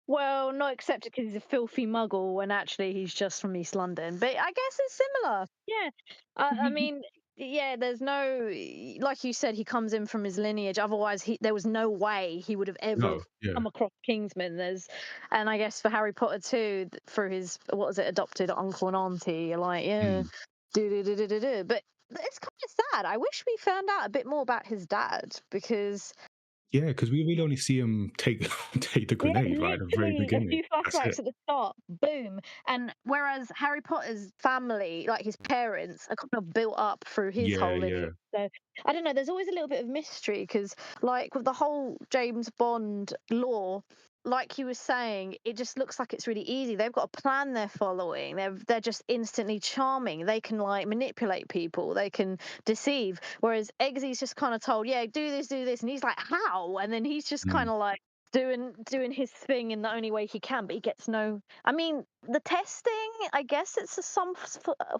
Well, not accepted because he's a filthy muggle when actually he's just from East London. But I guess it's similar. Yeah. I mean, yeah, there's no, like you said, he comes in from his lineage. Otherwise, there was no way he would have ever No, yeah. come across Kingsman. And I guess for Harry Potter too, through his, what was it, adopted uncle and auntie, you're like, yeah, do. But it's kind of sad. I wish we found out a bit more about his dad because. Yeah, because we really only see him take the grenade right at the very Literally a beginning. few flashbacks at the start, boom. And whereas Harry Potter's family, like his parents, are kind of built up through his whole lineage. So I don't know. There's always a little bit of mystery because, like with the whole James Bond lore, like you were saying, it just looks like it's really easy. They've got a plan they're following. They're just instantly charming. They can like manipulate people. They can deceive. Whereas Eggsy's just kind of told, yeah, do this, and he's like, how? And then he's just kind of like doing his thing in the only way he can, but he gets no. I mean, the testing, I guess it's some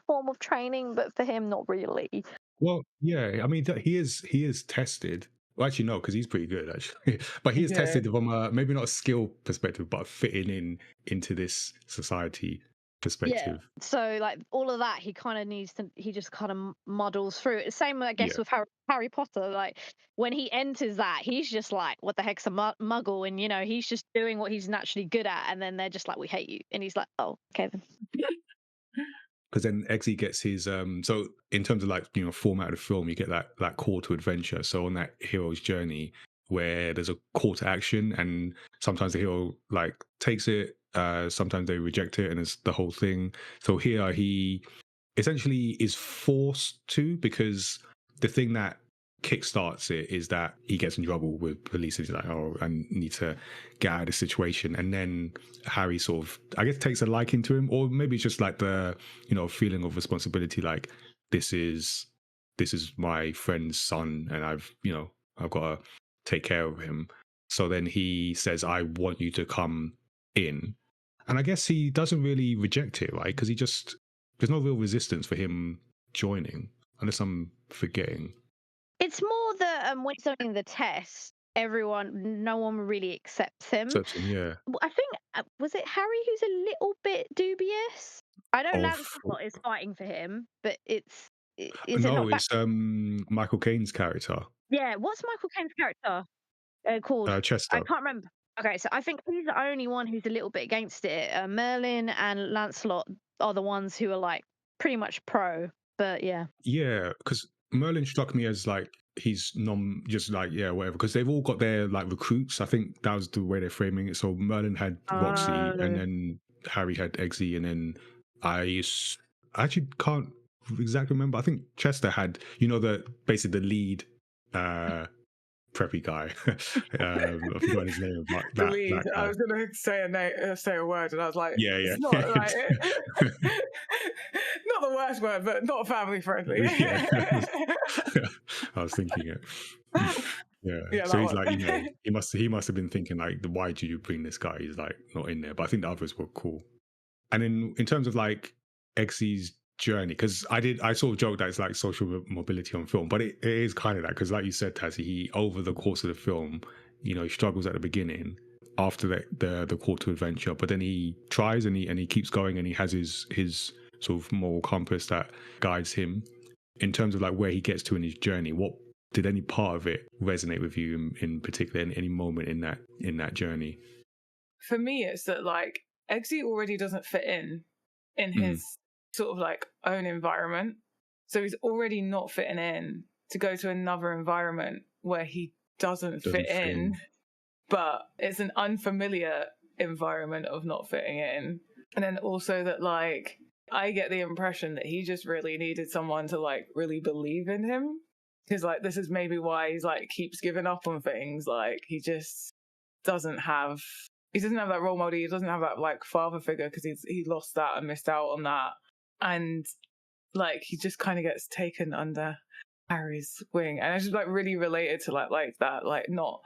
form of training, but for him, not really. Well, yeah, I mean, he is tested. Well, actually, no, because he's pretty good, actually. But he is tested from a, maybe not a skill perspective, but a fitting into this society perspective. Yeah. So, like, all of that, he kind of needs to, he just kind of muddles through it. Same, I guess, with Harry Potter. Like, when he enters that, he's just like, what the heck's a muggle? And, you know, he's just doing what he's naturally good at. And then they're just like, we hate you. And he's like, oh, okay then. Because then Eggsy gets his so in terms of like, you know, format of the film, you get that call to adventure. So on that hero's journey where there's a call to action, and sometimes the hero like takes it, sometimes they reject it, and it's the whole thing. So here he essentially is forced to, because the thing that kickstarts it is that he gets in trouble with police and he's like, oh, I need to get out of this situation. And then Harry sort of, I guess, takes a liking to him, or maybe it's just like the, you know, feeling of responsibility, like this is my friend's son and I've got to take care of him. So then he says, I want you to come in. And I guess he doesn't really reject it, right? Because there's no real resistance for him joining, unless I'm forgetting. It's more that when he's doing the test, no one really accepts him. Yeah. I think, was it Harry who's a little bit dubious? I know Lancelot is fighting for him, but it's Michael Caine's character. Yeah, what's Michael Caine's character called? Chester. I can't remember. Okay, so I think he's the only one who's a little bit against it. Merlin and Lancelot are the ones who are like pretty much pro, but yeah. Yeah, because Merlin struck me as like he's just like, yeah, whatever, because they've all got their like recruits. I think that was the way they're framing it. So Merlin had Roxy, and then Harry had Eggsy, and then I actually can't exactly remember. I think Chester had, basically the lead preppy guy. I forgot his name. But the lead. I was going to say a word, and I was like, yeah. It's not like not the worst word, but not family friendly. Yeah. I was thinking it. Yeah. So he's like, he must have been thinking like, why did you bring this guy? He's like not in there. But I think the others were cool. And in terms of like Eggsy's journey, because I sort of joked that it's like social mobility on film, but it is kind of that, because like you said, Tazziii, he over the course of the film, he struggles at the beginning after the call to adventure, but then he tries and he keeps going, and he has his sort of moral compass that guides him in terms of like where he gets to in his journey. What did any part of it resonate with you in particular, in any moment in that journey? For me, it's that like Eggsy already doesn't fit in his sort of like own environment, so he's already not fitting in to go to another environment where he doesn't fit in, but it's an unfamiliar environment of not fitting in. And then also that like I get the impression that he just really needed someone to like really believe in him, because like this is maybe why he's like keeps giving up on things. Like he doesn't have that role model. He doesn't have that like father figure, because he lost that and missed out on that. And like he just kind of gets taken under Harry's wing, and I just like really related to like that, like not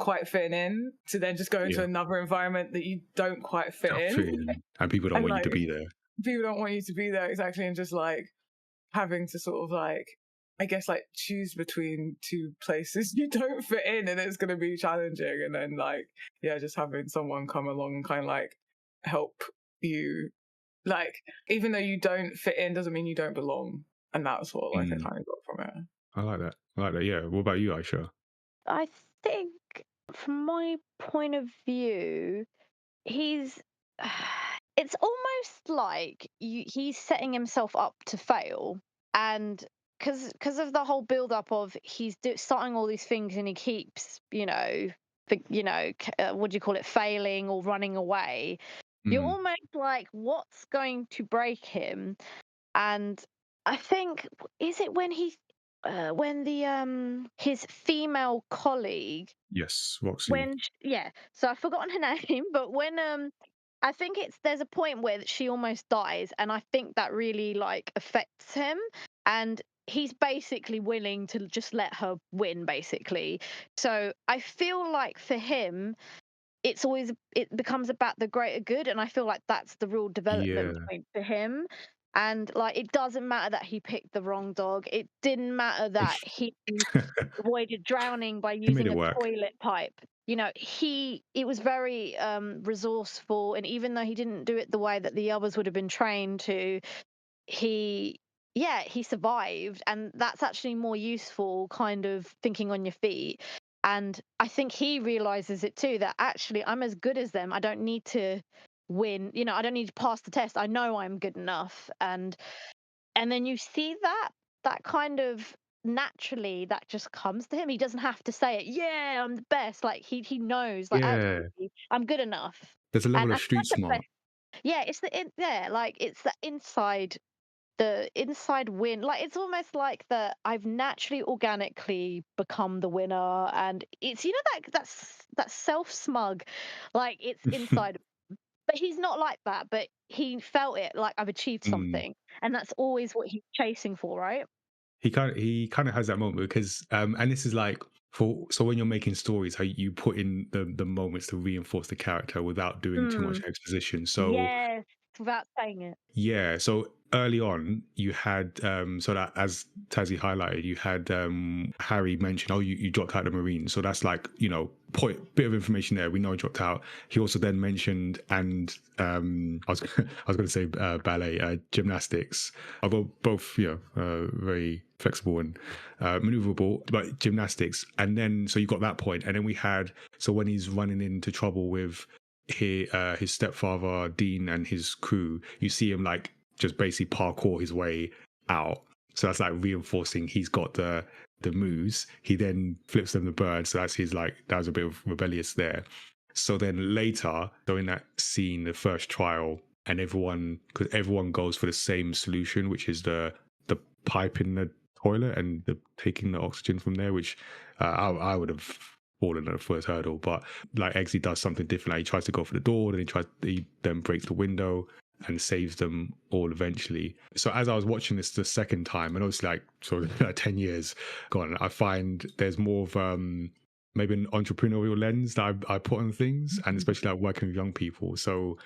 quite fitting in, to then just go into another environment that you don't quite fit in. And people don't want like, you to be there. people don't want you to be there exactly, and just like having to sort of like, I guess, like choose between two places you don't fit in, and it's going to be challenging. And then like, yeah, just having someone come along and kind of like help you, like, even though you don't fit in doesn't mean you don't belong. And that's what like I kind of got from it. I like that. Yeah. What about you, Aisha? I think from my point of view, he's it's almost like he's setting himself up to fail, and because of the whole build up of he's starting all these things and he keeps what do you call it, failing or running away. You're almost like, what's going to break him? And I think, is it when when the his female colleague, Yes, Roxy. so I've forgotten her name, but when I think there's a point where she almost dies, and I think that really like affects him, and he's basically willing to just let her win, basically. So I feel like for him, it becomes about the greater good, and I feel like that's the real development Yeah. point for him. And like, it doesn't matter that he picked the wrong dog. It didn't matter that he avoided drowning by He made using it a work. toilet pipe. It was very resourceful, and even though he didn't do it the way that the others would have been trained to, he he survived, and that's actually more useful, kind of thinking on your feet. And I think he realizes it too, that actually I'm as good as them. I don't need to win, I don't need to pass the test. I know I'm good enough. And then you see that kind of naturally that just comes to him. He doesn't have to say it. Yeah, I'm the best. Like he knows, like, Yeah. actually I'm good enough. There's a level And of I think street that's the smart. best. Yeah, it's the inside win. Like, it's almost like that I've naturally organically become the winner, and it's, that self smug, like, it's inside. But he's not like that, but he felt it, like, I've achieved Mm. something, and that's always what he's chasing for, right? He kind of has that moment because and this is like so when you're making stories, how you put in the moments to reinforce the character without doing too much Mm. exposition. So Yes, without saying it. yeah, so early on you had so that, as Tazzy highlighted, you had Harry mention, oh, you dropped out of the Marines, so that's like, bit of information there. We know he dropped out. He also then mentioned, and I was I was going to say ballet, gymnastics, although both very flexible and maneuverable, but gymnastics. And then so you got that point, and then we had, so when he's running into trouble with his stepfather Dean and his crew, you see him like just basically parkour his way out. So that's like reinforcing he's got the moves. He then flips them the bird, so that's his, like, that was a bit of rebellious there. So then later, so in that scene, the first trial, and because everyone goes for the same solution, which is the pipe in the toilet and taking the oxygen from there, which I would have fallen at the first hurdle. But like, Eggsy does something different. Like, he tries to go for the door, then he then breaks the window and saves them all eventually. So as I was watching this the second time, and obviously like sort of 10 years gone, I find there's more of maybe an entrepreneurial lens that I put on things, and especially like working with young people. So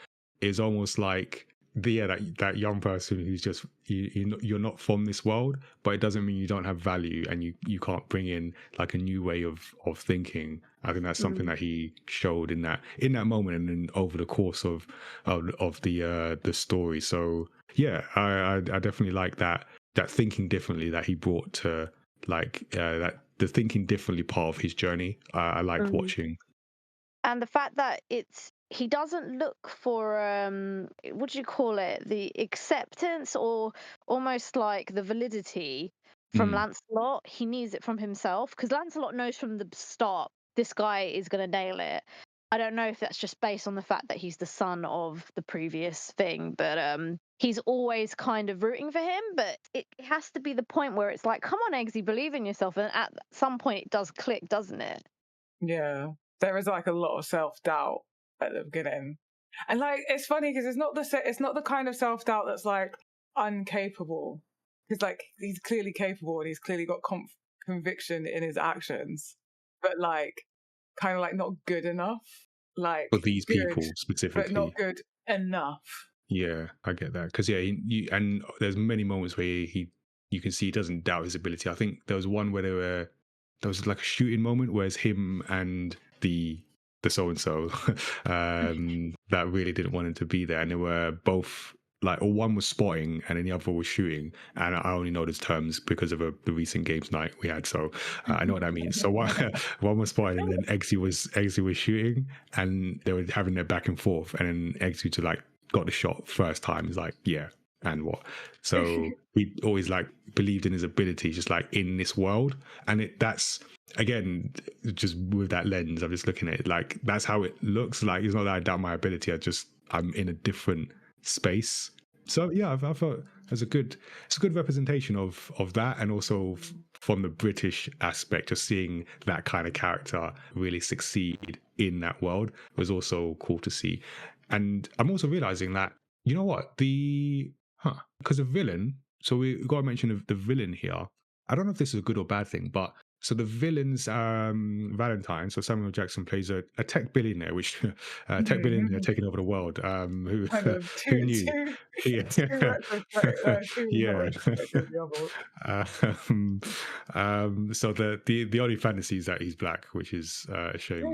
it's almost like that young person who's just you're not from this world, but it doesn't mean you don't have value and you can't bring in like a new way of thinking. I think that's something that he showed in that moment, and then over the course of the story. So yeah, I definitely like that thinking differently that he brought to, like, that the thinking differently part of his journey. I liked Mm. watching. And the fact that he doesn't look for what do you call it, the acceptance, or almost like the validity from Mm. Lancelot. He needs it from himself, because Lancelot knows from the start this guy is going to nail it. I don't know if that's just based on the fact that he's the son of the previous thing, but he's always kind of rooting for him. But it has to be the point where it's like, come on, Eggsy, believe in yourself. And at some point it does click, doesn't it? Yeah, there is like a lot of self-doubt at the beginning, and like, it's funny because it's not the kind of self-doubt that's like uncapable, because like, he's clearly capable and he's clearly got conviction in his actions, but like, kind of like not good enough, like For these good people but not specifically. good enough. Yeah, I get that because and there's many moments where you can see he doesn't doubt his ability. I think there was one where there was like a shooting moment where it's him and the so and so that really didn't want him to be there, and they were both like, or one was spotting and then the other was shooting. And I only know those terms because of the recent games night we had, so I know what that means. So one was spotting, and then Eggsy was shooting, and they were having their back and forth, and then Eggsy to like got the shot first time. He's like, yeah, and what? So he always like believed in his ability, just like in this world, and that's again just with that lens. I'm just looking at it like that's how it looks. Like it's not that I doubt my ability. I'm in a different space. So yeah, I thought it's a good representation of that, and also from the British aspect, just seeing that kind of character really succeed in that world was also cool to see. And I'm also realizing that, you know what, because the villain, so we got to mention the villain here. I don't know if this is a good or bad thing, but so the villain's Valentine, so Samuel Jackson plays a tech billionaire, which tech billionaire taking over the world. Who Kind of who knew? Yeah, two yeah. retrospective. So the only fantasy is that he's black, which is a shame.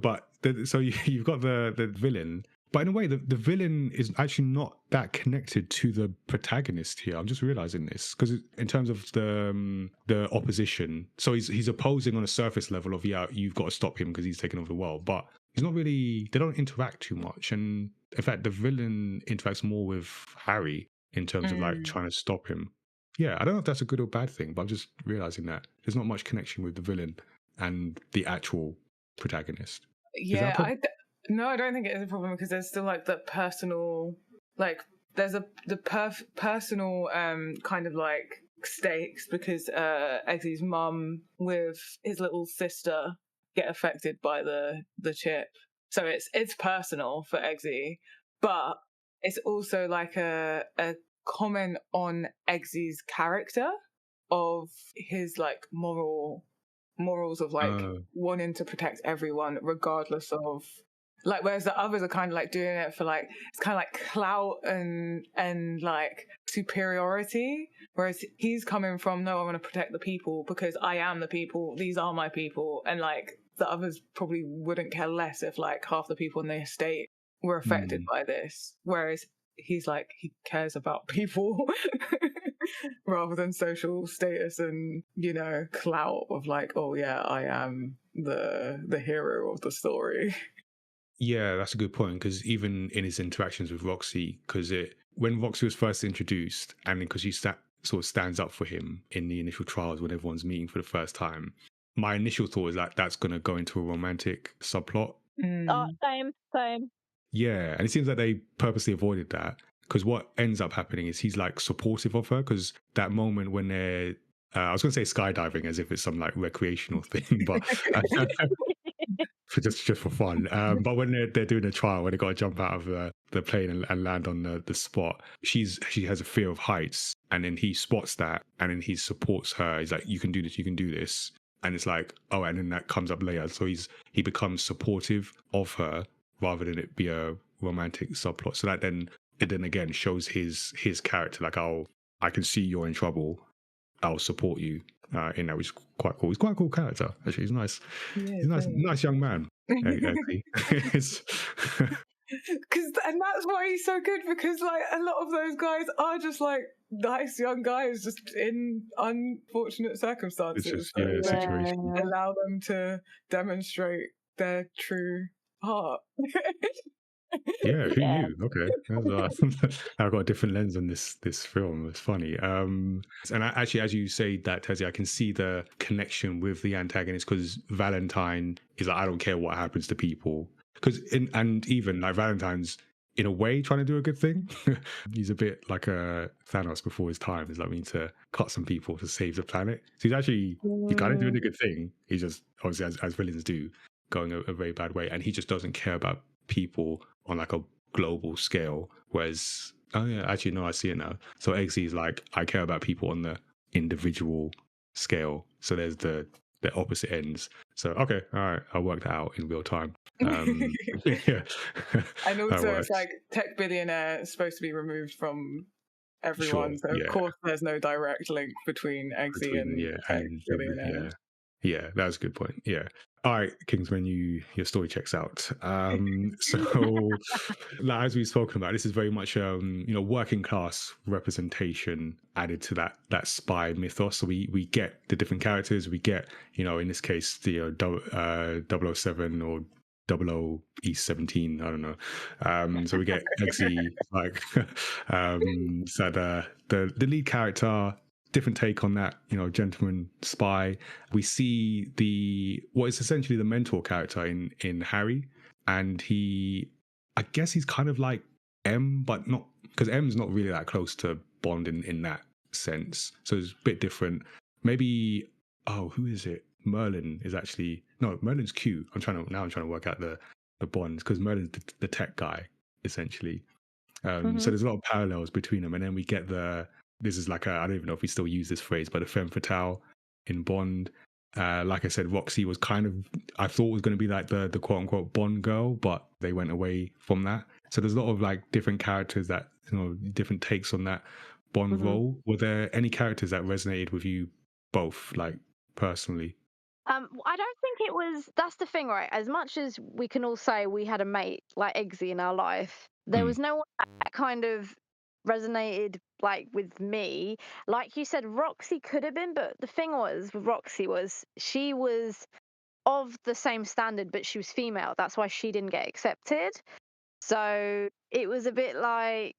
But so you've got the villain. But in a way, the villain is actually not that connected to the protagonist here. I'm just realizing this because in terms of the opposition, so he's opposing on a surface level of, yeah, you've got to stop him because he's taking over the world. But he's not really. They don't interact too much, and in fact, the villain interacts more with Harry in terms of like trying to stop him. Yeah, I don't know if that's a good or bad thing, but I'm just realizing that there's not much connection with the villain and the actual protagonist. Yeah, no, I don't think it is a problem because there's still like the personal, like there's the personal kind of like stakes because Eggsy's mum with his little sister get affected by the chip, so it's personal for Eggsy, but it's also like a comment on Eggsy's character, of his like morals of like wanting to protect everyone regardless of like, whereas the others are kind of like doing it for like, it's kind of like clout and like superiority, whereas he's coming from, no, I want to protect the people because I am the people, these are my people, and like the others probably wouldn't care less if like half the people in the estate were affected by this, whereas he's like, he cares about people rather than social status and, you know, clout of like, oh yeah, I am the hero of the story. Yeah, that's a good point, because even in his interactions with Roxy, because when Roxy was first introduced, and because she sort of stands up for him in the initial trials when everyone's meeting for the first time, my initial thought is that that's going to go into a romantic subplot. Same. Yeah, and it seems like they purposely avoided that, because what ends up happening is he's like supportive of her, because that moment when they're I was going to say skydiving as if it's some like recreational thing, but just for fun. But when they're doing a trial, when they got to jump out of the plane and land on the spot, she has a fear of heights, and then he spots that, and then he supports her. He's like, "You can do this. You can do this." And it's like, oh, and then that comes up later. So he becomes supportive of her rather than it be a romantic subplot. So that then again shows his character. Like, I can see you're in trouble. I'll support you in that, which is quite cool. He's quite a cool character, actually. He's nice. Yeah, he's nice young man. Because and that's why he's so good, because like a lot of those guys are just like nice young guys just in unfortunate circumstances. Situation. Allow them to demonstrate their true heart. Yeah, who knew? Okay, I've got a different lens on this film. It's funny. And actually, as you say that, Tazziii, I can see the connection with the antagonist, because Valentine is like, I don't care what happens to people. And even like Valentine's in a way trying to do a good thing. He's a bit like a Thanos before his time. He's like, we need to cut some people to save the planet. So he's actually kind of doing a good thing. He's just obviously, as villains do, going a very bad way, and he just doesn't care about people on like a global scale. Whereas, oh yeah, actually no, I see it now. So Eggsy is like, I care about people on the individual scale. So there's the opposite ends. So okay, all right, I worked that out in real time. Yeah, And that also, it's works. like tech billionaire is supposed to be removed from Sure, everyone, so of yeah. course there's no direct link between Eggsy Between and yeah tech and billionaire. yeah, that's a good point. Yeah. All right, Kingsman, your story checks out. So like, as we've spoken about, this is very much working class representation added to that spy mythos. So we get the different characters, we get, in this case the 007 or 00 East 17, I don't know. So we get Eggsy, like so the lead character, different take on that, gentleman spy. We see what is essentially the mentor character in Harry, and I guess he's kind of like M, but not, because M's not really that close to Bond in that sense. So it's a bit different. Maybe, oh, who is it? Merlin is actually, no, Merlin's Q. I'm trying to work out the Bonds, because Merlin's the tech guy essentially. So there's a lot of parallels between them, and then we get this is like I don't even know if we still use this phrase, but a femme fatale in Bond. Like I said, Roxy was kind of, I thought was going to be like the quote unquote Bond girl, but they went away from that. So there's a lot of like different characters that, different takes on that Bond role. Were there any characters that resonated with you both, like personally? I don't think it was. That's the thing, right? As much as we can all say we had a mate like Eggsy in our life, there Mm. was no one that kind of resonated like with me. Like you said, Roxy could have been, but the thing was with Roxy was she was of the same standard, but she was female. That's why she didn't get accepted. So it was a bit like,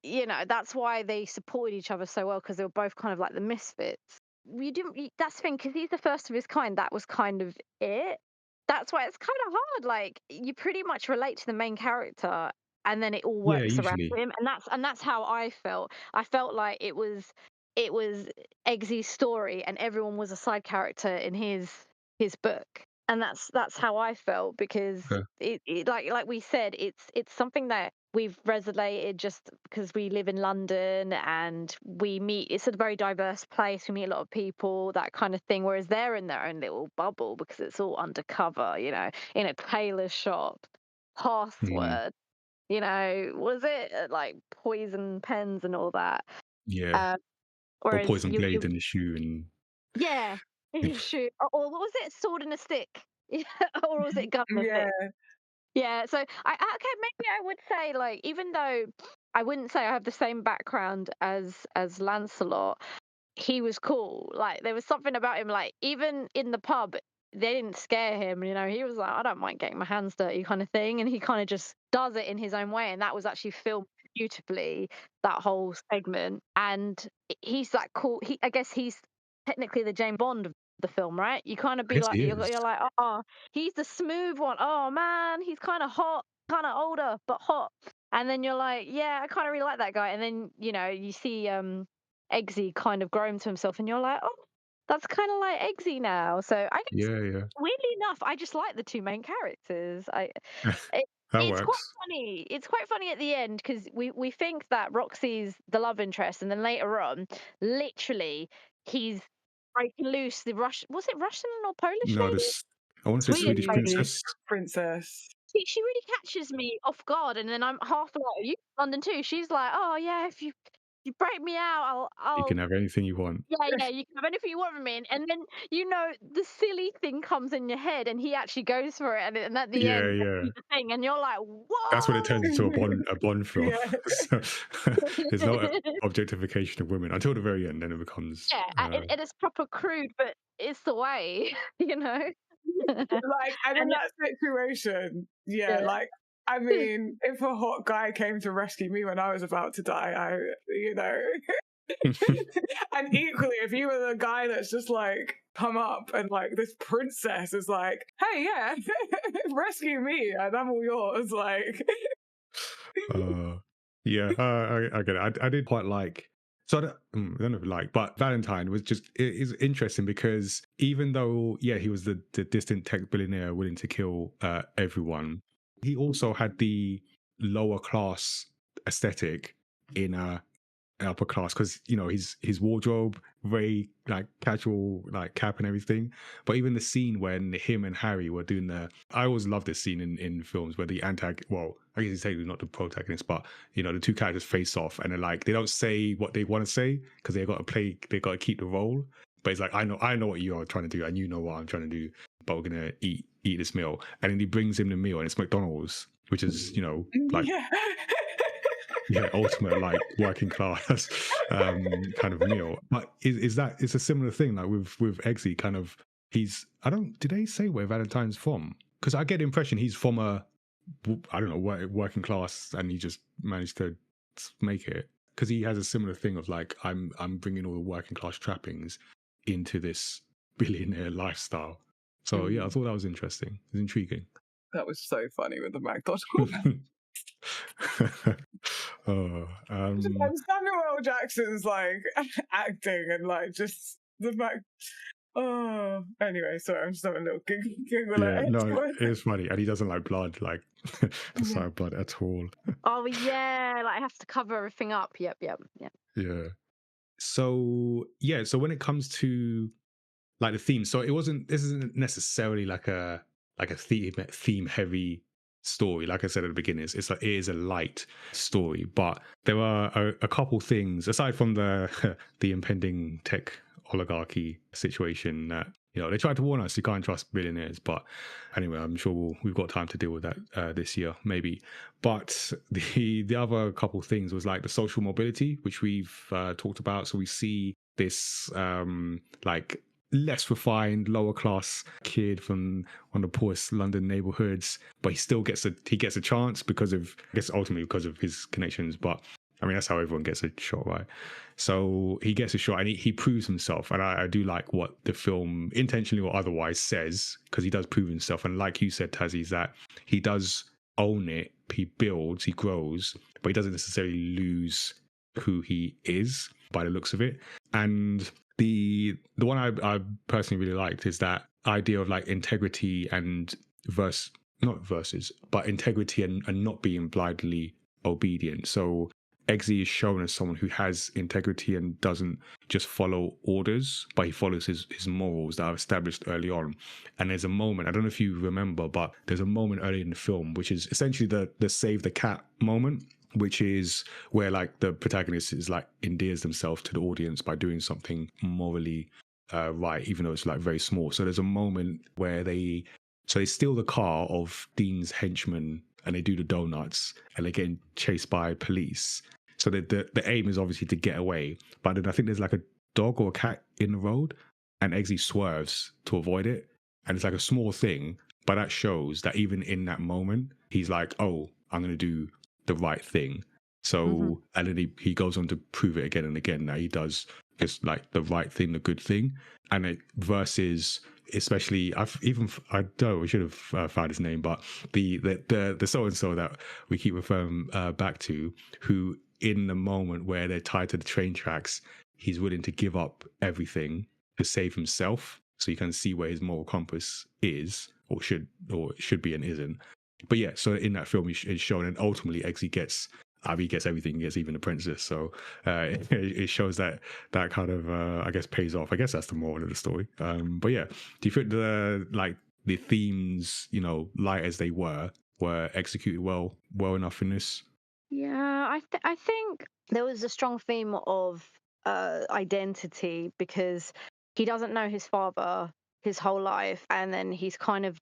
that's why they supported each other so well, because they were both kind of like the misfits. That's the thing, because he's the first of his kind. That was kind of it. That's why it's kind of hard. Like, you pretty much relate to the main character, and then it all Yeah, works around usually. him. And that's how I felt. I felt like it was Eggsy's story, and everyone was a side character in his book. And that's how I felt, because Okay. it like we said, it's something that we've resonated just because we live in London and we meet. It's a very diverse place. We meet a lot of people, that kind of thing. Whereas they're in their own little bubble because it's all undercover, in a tailor shop, Mm. password, was it like poison pens and all that. Yeah. Um, Or whereas poison blade in the shoe and yeah, shoot, or what was it, sword and a stick, yeah, or was it gun and a Yeah, stick? Yeah, so okay, maybe I would say, like, even though I wouldn't say I have the same background as Lancelot, he was cool. Like, there was something about him, like, even in the pub, they didn't scare him. He was like, I don't mind getting my hands dirty, kind of thing, and he kind of just does it in his own way, and that was actually filmed beautifully, that whole segment. And he's that cool. I guess he's technically the James Bond of the film, right? You kind of I be guess like, he is. you're like, oh, he's the smooth one. Oh man, he's kind of hot, kind of older, but hot. And then you're like, yeah, I kind of really like that guy. And then you see Eggsy kind of grow into himself, and you're like, oh, that's kind of like Eggsy now. So I guess, Yeah, yeah. weirdly enough, I just like the two main characters. It, That it's quite works. funny. It's quite funny at the end, because we think that Roxy's the love interest, and then later on, literally, he's breaking loose the Russian. Was it Russian or Polish No, lady? this, I want to say Swedish Swedish lady. Swedish princess. princess. She really catches me off guard, and then I'm half like, "Are you from London too?" She's like, "Oh yeah, if you break me out, You I'll can have anything you want. yeah, yeah, you can have anything you want from me." And then the silly thing comes in your head, and he actually goes for it, and at the Yeah, end, they yeah. do the thing, and you're like, That's when it turns "Whoa!" into a Bond film. Yeah. So, there's no objectification of women until the very end, then it becomes. Yeah, it is proper crude, but it's the way, you know. Like, and in And that situation, yeah, yeah. like, I mean, if a hot guy came to rescue me when I was about to die, and equally, if you were the guy that's just like come up and like this princess is like, hey, yeah, rescue me, and I'm all yours, like, Yeah, I get it. I did quite like. So I don't know if I like, but Valentine was just it is interesting because even though he was the distant tech billionaire willing to kill everyone, he also had the lower class aesthetic in upper class, because his wardrobe very like casual, like cap and everything. But even the scene when him and Harry were doing I always love this scene in films where the well, I guess it's technically not the protagonist, but the two characters face off and they're like, they don't say what they want to say because they got to keep the role. But it's like, I know what you are trying to do and you know what I'm trying to do, but we're gonna eat this meal. And then he brings him the meal and it's McDonald's, which is like Yeah. yeah, ultimate like working class kind of meal. But is that, it's a similar thing like with Eggsy, kind of, did they say where Valentine's from? Because I get the impression he's from I don't know, working class, and he just managed to make it, because he has a similar thing of like, I'm bringing all the working class trappings into this billionaire lifestyle. So yeah, I thought that was interesting. It's intriguing. That was so funny with the McDonald's. Samuel L. Jackson's like acting and like just the fact. Oh, anyway, sorry, I'm just having a little giggle. Yeah, no, it's funny, and he doesn't like blood, like the sight of blood at all. Oh yeah, like has to cover everything up. Yep. Yeah. So when it comes to like the theme, so this isn't necessarily like a theme heavy story. Like I said at the beginning, it is a light story, but there are a couple things aside from the the impending tech oligarchy situation that they tried to warn us you can't trust billionaires. But anyway, I'm sure we've got time to deal with that this year maybe. But the other couple things was like the social mobility, which we've talked about. So we see this like less refined, lower class kid from one of the poorest London neighborhoods, but he still gets a chance because of, I guess ultimately because of his connections. But I mean, that's how everyone gets a shot, right? So he gets a shot and he proves himself. And I do like what the film, intentionally or otherwise, says, because he does prove himself. And like you said, Tazziii, is that he does own it. He builds, he grows, but he doesn't necessarily lose who he is by the looks of it. And the one I personally really liked is that idea of like integrity and integrity and not being blindly obedient. So Eggsy is shown as someone who has integrity and doesn't just follow orders, but he follows his morals that are established early on. And there's a moment, I don't know if you remember, but there's a moment early in the film, which is essentially the save the cat moment, which is where like the protagonist is like endears themselves to the audience by doing something morally right, even though it's like very small. So there's a moment where they steal the car of Dean's henchmen and they do the donuts and they're getting chased by police. So the aim is obviously to get away, but then I think there's like a dog or a cat in the road, and Eggsy swerves to avoid it, and it's like a small thing, but that shows that even in that moment, he's like, "Oh, I'm going to do the right thing." So and then he goes on to prove it again and again that he does just like the right thing, the good thing, and it versus. Especially, I don't know, we should have found his name, but the so and so that we keep referring back to, who in the moment where they're tied to the train tracks, he's willing to give up everything to save himself. So you can see where his moral compass is, or should be, and isn't. But yeah, so in that film, it's shown, and ultimately, Eggsy gets everything, he gets even the princess. So it shows that kind of, I guess, pays off. I guess that's the moral of the story. But yeah, do you think the themes, light as they were executed well enough in this? Yeah, I think there was a strong theme of identity, because he doesn't know his father his whole life, and then his kind of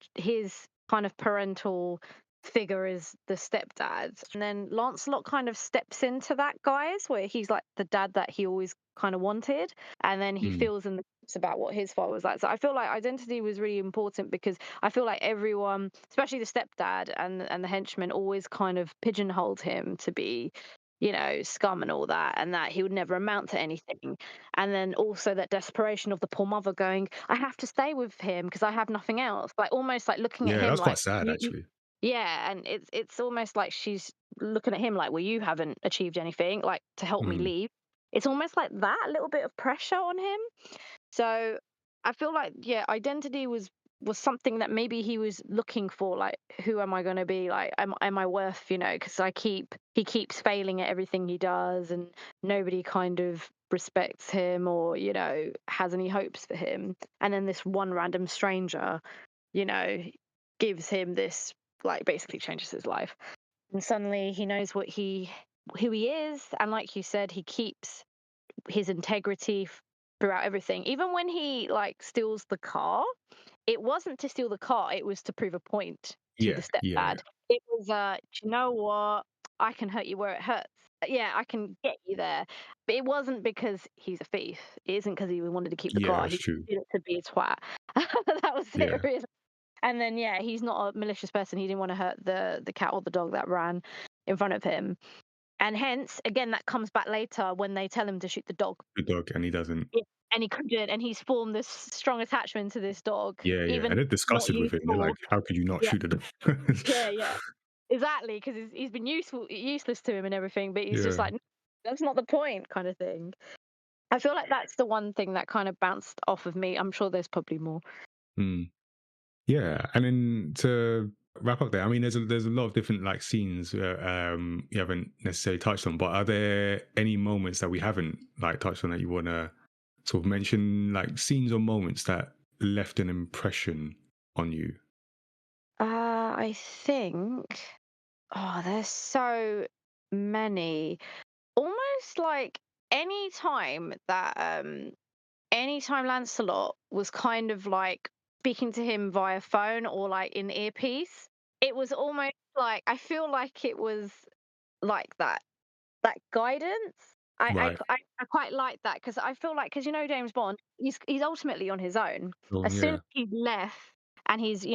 parental figure is the stepdad, and then Lancelot kind of steps into that, guys, where he's like the dad that he always kind of wanted, and then he feels in the gaps about what his father was like. So I feel like identity was really important, because I feel like everyone, especially the stepdad and the henchmen, always kind of pigeonholed him to be, scum and all that, and that he would never amount to anything. And then also that desperation of the poor mother going, I have to stay with him because I have nothing else. Like almost like looking at Yeah, him that's like, quite sad, actually. yeah, and it's almost like she's looking at him like, well, you haven't achieved anything, like, to help me leave. It's almost like that, a little bit of pressure on him. So I feel like, yeah, identity was was something that maybe he was looking for, like, who am I going to be? Like, am I worth, because he keeps failing at everything he does, and nobody kind of respects him or, has any hopes for him. And then this one random stranger, gives him this, like, basically changes his life. And suddenly he knows who he is. And like you said, he keeps his integrity throughout everything. Even when he, like, steals the car, it wasn't to steal the car, it was to prove a point to the Yeah. stepdad. It was, do you know what? I can hurt you where it hurts. Yeah, I can get you there. But it wasn't because he's a thief. It isn't because he wanted to keep the Yeah, car. that's He true. did it to be a twat. That was it, Yeah. really. And then, yeah, he's not a malicious person. He didn't want to hurt the cat or the dog that ran in front of him. And hence, again, that comes back later when they tell him to shoot the dog. The dog, and he doesn't. Yeah, and he couldn't, and he's formed this strong attachment to this dog. Yeah, Even and they're not disgusted with him. They're useful. like, how could you not Yeah, shoot the dog? yeah. Exactly, because he's been useless to him and everything, but he's just Yeah. like, "No, that's not the point," kind of thing. I feel like that's the one thing that kind of bounced off of me. I'm sure there's probably more. Yeah, and then to wrap up there, I mean, there's a lot of different like scenes you haven't necessarily touched on, but are there any moments that we haven't like touched on that you want to sort of mention, like scenes or moments that left an impression on you? I think, there's so many. Almost like any time that anytime Lancelot was kind of like speaking to him via phone or like in earpiece, it was almost like, I feel like it was like that guidance. Right. I quite like that, because I feel like, because James Bond, he's ultimately on his own. Oh As soon yeah. as he's left and he's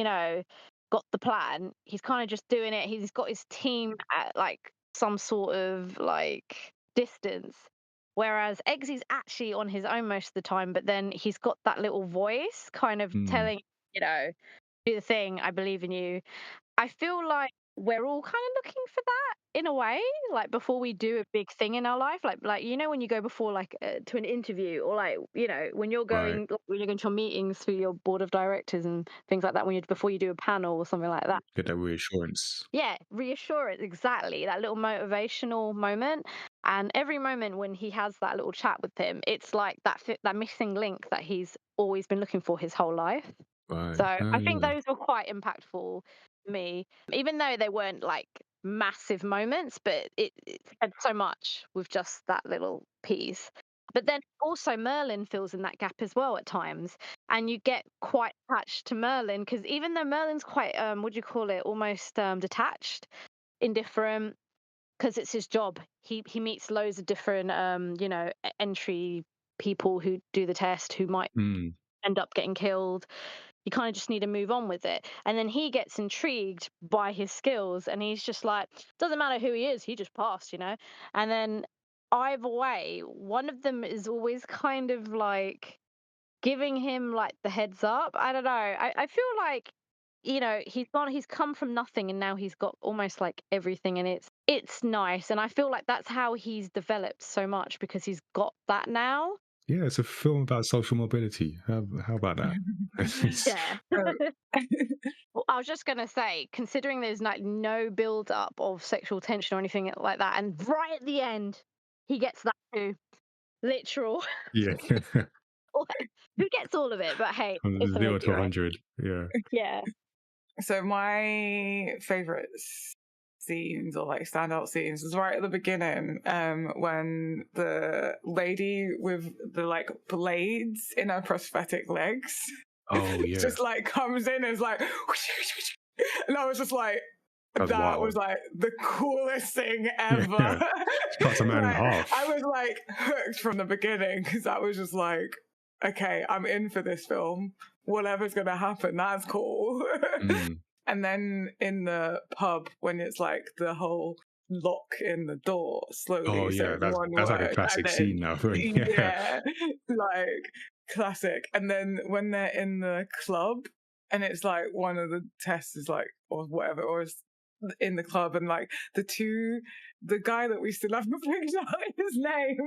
got the plan, he's kind of just doing it. He's got his team at like some sort of like distance. Whereas Eggsy's actually on his own most of the time, but then he's got that little voice kind of Mm, telling, do the thing, I believe in you. I feel like we're all kind of looking for that in a way, like before we do a big thing in our life, like when you go before like to an interview, or like when you're right. going to your meetings through your board of directors and things like that, before you do a panel or something like that. Get that reassurance. Yeah, reassurance, exactly. That little motivational moment. And every moment when he has that little chat with him, it's like that missing link that he's always been looking for his whole life. Right. So Oh I think yeah. those were quite impactful to me, even though they weren't like massive moments, but it said so much with just that little piece. But then also Merlin fills in that gap as well at times, and you get quite attached to Merlin, because even though Merlin's quite what do you call it, almost detached, indifferent, because it's his job. He meets loads of different entry people who do the test who might Mm, end up getting killed. You kind of just need to move on with it. And then he gets intrigued by his skills, and he's just like, doesn't matter who he is, he just passed. And then either way, one of them is always kind of like giving him like the heads up. I don't know. I feel like he's come from nothing, and now he's got almost like everything, and it's nice. And I feel like that's how he's developed so much, because he's got that now. yeah, it's a film about social mobility. How about that? Yeah. Oh. Well, I was just gonna say, considering there's like no build up of sexual tension or anything like that, and right at the end, he gets that too. Literal. Yeah. Who gets all of it? But hey, From it's a 0 movie, to right? 100. Yeah. Yeah. So my favorite scenes, or like standout scenes, was right at the beginning, when the lady with the like blades in her prosthetic legs Oh yeah. just like comes in and is like, and I was just like, That's that wild. was like the coolest thing ever. Yeah. Cuts a man in Like, half. I was like hooked from the beginning, because that was just like, okay, I'm in for this film. Whatever's gonna happen, that's cool. Mm. And then in the pub, when it's like the whole lock in the door slowly Oh yeah, says one that's like a word, and classic then scene now. Yeah. yeah, like classic. And then when they're in the club, and it's like one of the tests is like, or whatever, or in the club, and like the guy that we still haven't figured out his name,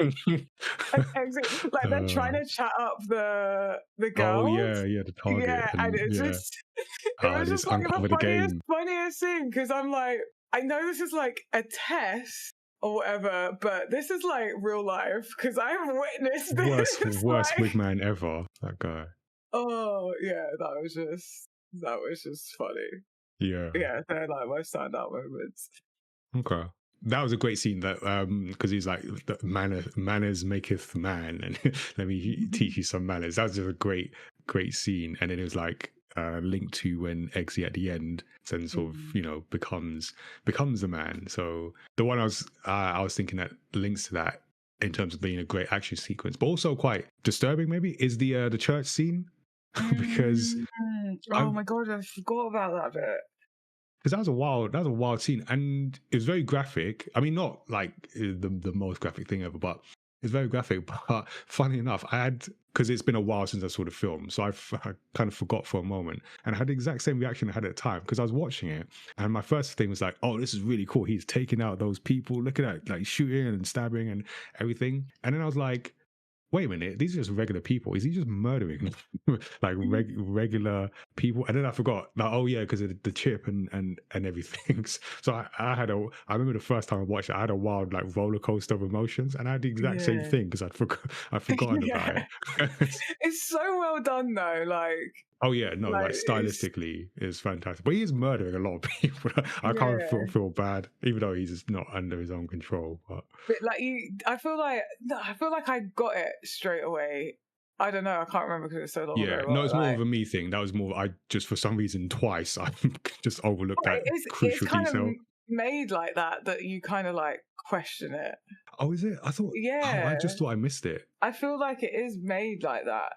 and exit, like they're trying to chat up the girls. Oh yeah, the target. Yeah, and it's just it was just like the funniest thing, because I'm like, I know this is like a test or whatever, but this is like real life, because I have witnessed this. Worst wigman ever, that guy. Oh yeah, that was just funny. Yeah, they're like my standout moments. Okay, that was a great scene. That because he's like, manners maketh man, and let me teach you some manners. That was just a great scene. And then it was like linked to when Eggsy at the end then sort of becomes the man. So the one I was thinking that links to that in terms of being a great action sequence, but also quite disturbing maybe, is the church scene. Because my god, I forgot about that bit. Because that was a wild scene, and it was very graphic. I mean, not like the most graphic thing ever, but it's very graphic. But funny enough, because it's been a while since I saw the film, so I kind of forgot for a moment, and I had the exact same reaction I had at the time, because I was watching it, and my first thing was like, "Oh, this is really cool. He's taking out those people. Look at that, like shooting and stabbing and everything." And then I was like, wait a minute, these are just regular people. Is he just murdering like regular people? And then I forgot, like, oh yeah, because of the chip and everything. So I remember the first time I watched it, I had a wild like roller coaster of emotions, and I had the exact same thing because I'd forgotten about it. It's so well done though, like. Oh yeah, no, like stylistically is fantastic. But he is murdering a lot of people. I can't feel bad, even though he's just not under his own control. But like I feel like I got it straight away. I don't know, I can't remember because it was so long ago. No, it's more of a me thing. That was more, I just for some reason twice I just overlooked that crucial kind detail. Of made like that you kind of like question it. Oh, is it? I thought. Yeah. Oh, I just thought I missed it. I feel like it is made like that.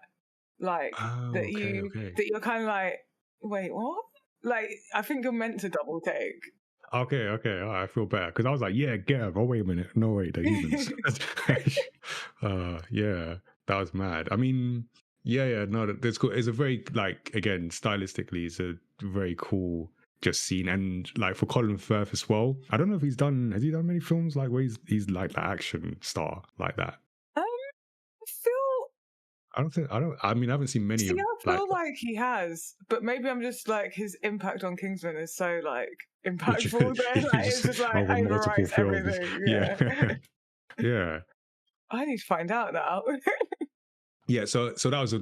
Like that you're kind of like, wait, what? Like, I think you're meant to double take. Okay, all right, I feel better, because I was like, yeah, get him. Oh, wait a minute. No, wait, they're humans. Yeah, that was mad. I mean, no, that's cool. It's a very, like, again, stylistically, it's a very cool just scene. And like for Colin Firth as well, I don't know if has he done many films like where he's like the action star like that? I haven't seen many. I feel like he has, but maybe I'm just like, his impact on Kingsman is so like impactful there. Like, it's just like overwrites everything. Yeah. Yeah. I need to find out now. Yeah, so that was